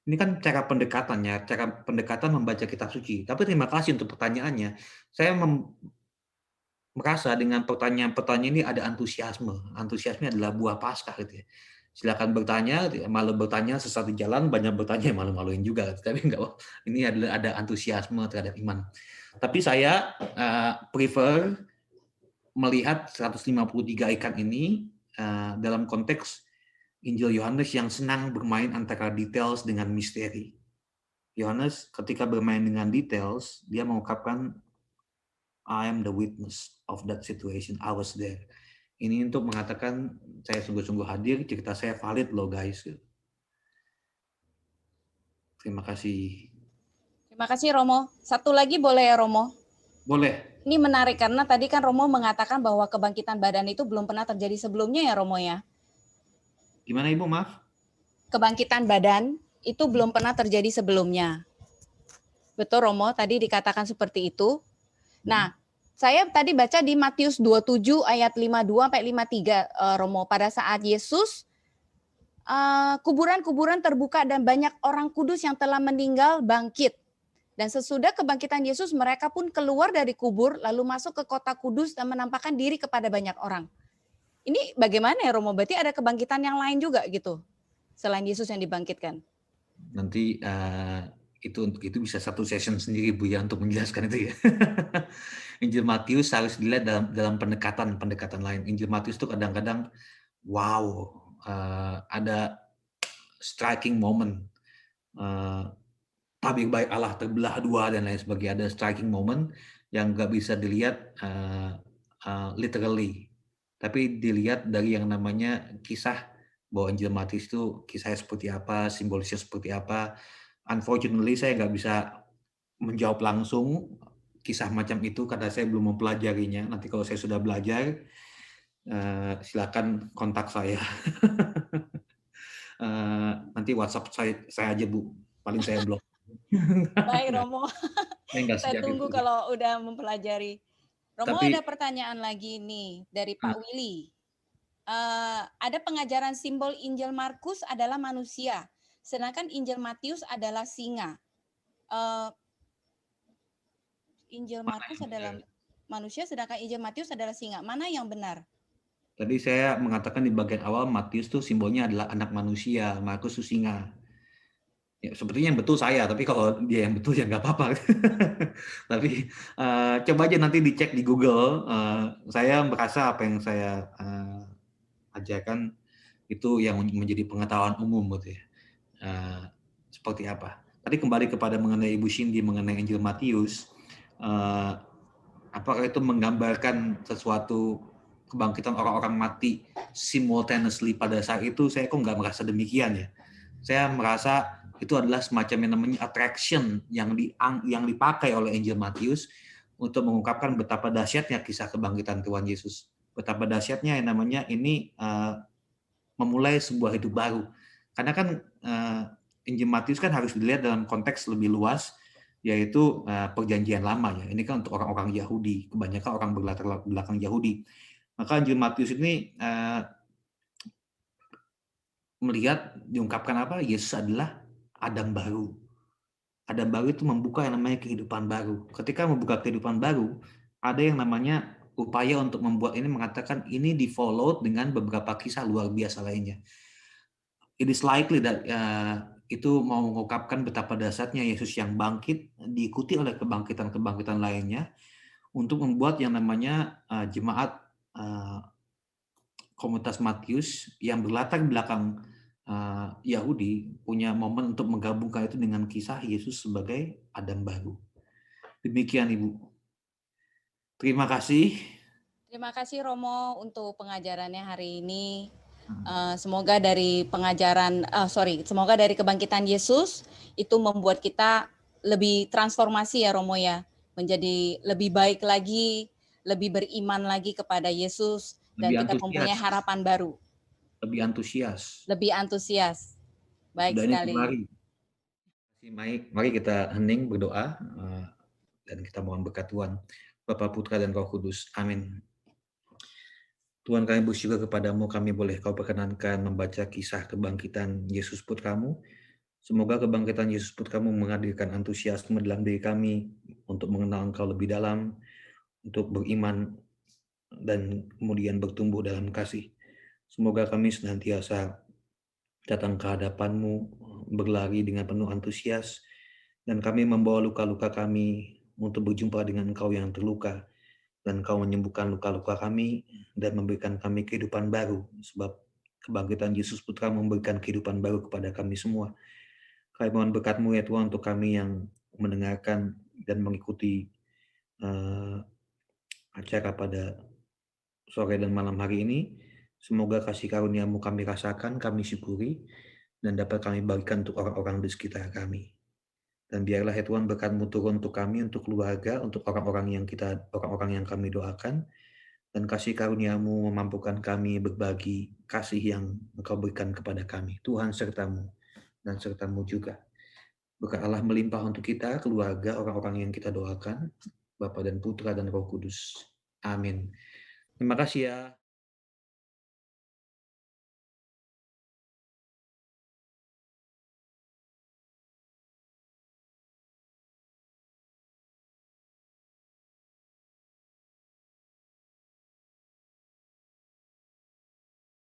Ini kan cara pendekatan membaca kitab suci. Tapi terima kasih untuk pertanyaannya. Saya merasa dengan pertanyaan-pertanyaan ini ada antusiasme. Antusiasme adalah buah Paskah gitu ya. Silakan bertanya, malu bertanya sesat di jalan, banyak bertanya malu-maluin juga. Tapi enggak, ini adalah ada antusiasme terhadap iman. Tapi saya prefer melihat 153 ikan ini dalam konteks Injil Yohanes yang senang bermain antara details dengan misteri. Yohanes ketika bermain dengan details, dia mengungkapkan I am the witness of that situation. I was there. Ini untuk mengatakan saya sungguh-sungguh hadir, cerita saya valid loh guys. Terima kasih. Terima kasih Romo. Satu lagi boleh ya Romo? Boleh. Ini menarik karena tadi kan Romo mengatakan bahwa kebangkitan badan itu belum pernah terjadi sebelumnya ya Romo ya? Gimana Ibu, maaf? Kebangkitan badan itu belum pernah terjadi sebelumnya. Betul Romo, tadi dikatakan seperti itu. Nah, saya tadi baca di Matius 27 ayat 52 sampai 53 Romo, pada saat Yesus kuburan-kuburan terbuka dan banyak orang kudus yang telah meninggal bangkit. Dan sesudah kebangkitan Yesus, mereka pun keluar dari kubur lalu masuk ke kota kudus dan menampakkan diri kepada banyak orang. Ini bagaimana ya Romo? Berarti ada kebangkitan yang lain juga gitu, selain Yesus yang dibangkitkan? Nanti itu bisa satu session sendiri Bu ya untuk menjelaskan itu ya. Injil Matius harus dilihat dalam pendekatan lain. Injil Matius itu kadang-kadang wow, ada striking moment. Tabir baik Allah terbelah dua dan lain sebagainya. Ada striking moment yang nggak bisa dilihat literally, tapi dilihat dari yang namanya kisah, bahwa Injil Matius itu kisahnya seperti apa, simbolisnya seperti apa. Unfortunately saya nggak bisa menjawab langsung kisah macam itu karena saya belum mempelajarinya. Nanti kalau saya sudah belajar, silakan kontak saya. Nanti WhatsApp saya aja Bu, paling saya blok. Baik Romo, saya tunggu itu. kalau udah mempelajari. Romo, Tapi, ada pertanyaan lagi nih dari Pak Willy. Ada pengajaran simbol Injil Markus adalah manusia, sedangkan Injil Matius adalah singa. Injil Markus adalah manusia, sedangkan Injil Matius adalah singa. Mana yang benar? Tadi saya mengatakan di bagian awal Matius tuh simbolnya adalah anak manusia, Markus itu singa. Ya, sepertinya yang betul saya, tapi kalau dia yang betul ya nggak apa-apa. Tapi coba aja nanti dicek di Google. Saya merasa apa yang saya ajarkan itu yang menjadi pengetahuan umum gitu ya. seperti apa. Tadi kembali kepada mengenai Ibu Cindy, mengenai Injil Matius, apakah itu menggambarkan sesuatu kebangkitan orang-orang mati simultaneously pada saat itu? Saya kok nggak merasa demikian ya. Saya merasa itu adalah semacam yang namanya attraction yang dipakai oleh Injil Matius untuk mengungkapkan betapa dahsyatnya kisah kebangkitan Tuhan Yesus. Betapa dahsyatnya yang namanya ini memulai sebuah hidup baru. Karena kan Injil Matius kan harus dilihat dalam konteks lebih luas, yaitu perjanjian lama ya. Ini kan untuk orang-orang Yahudi, kebanyakan orang berlatar belakang Yahudi. Maka Injil Matius ini melihat diungkapkan apa? Yesus adalah Adam baru. Adam baru itu membuka yang namanya kehidupan baru. Ketika membuka kehidupan baru, ada yang namanya upaya untuk membuat ini mengatakan ini di-follow dengan beberapa kisah luar biasa lainnya. It is likely that itu mau mengungkapkan betapa dasarnya Yesus yang bangkit diikuti oleh kebangkitan-kebangkitan lainnya untuk membuat yang namanya jemaat komunitas Matius yang berlatar belakang Yahudi punya momen untuk menggabungkan itu dengan kisah Yesus sebagai Adam baru. Demikian Ibu. Terima kasih. Terima kasih Romo untuk pengajarannya hari ini. Semoga dari semoga dari kebangkitan Yesus itu membuat kita lebih transformasi ya Romo ya, menjadi lebih baik lagi, lebih beriman lagi kepada Yesus, dan kita mempunyai harapan baru. Lebih antusias. Lebih antusias. Baik sekali. Mari kita hening berdoa dan kita mohon berkat Tuhan, Bapa, Putra dan Roh Kudus. Amin. Tuhan, kami bersyukur kepadamu, kami boleh kau perkenankan membaca kisah kebangkitan Yesus Putramu. Semoga kebangkitan Yesus Putramu menghadirkan antusiasme dalam diri kami untuk mengenal Engkau lebih dalam, untuk beriman, dan kemudian bertumbuh dalam kasih. Semoga kami senantiasa datang ke hadapan-Mu, berlari dengan penuh antusias, dan kami membawa luka-luka kami untuk berjumpa dengan Engkau yang terluka, dan Engkau menyembuhkan luka-luka kami dan memberikan kami kehidupan baru, sebab kebangkitan Yesus Putra memberikan kehidupan baru kepada kami semua. Kami mohon berkat-Mu ya Tuhan untuk kami yang mendengarkan dan mengikuti acara pada sore dan malam hari ini. Semoga kasih karunia-Mu kami rasakan, kami syukuri, dan dapat kami bagikan untuk orang-orang di sekitar kami. Dan biarlah ya Tuhan berkat-Mu turun untuk kami, untuk keluarga, untuk orang-orang yang kami doakan, dan kasih karunia-Mu memampukan kami berbagi kasih yang Engkau berikan kepada kami. Tuhan serta-Mu dan serta-Mu juga. Berkat Allah melimpah untuk kita, keluarga, orang-orang yang kita doakan, Bapa dan Putra dan Roh Kudus. Amin. Terima kasih ya.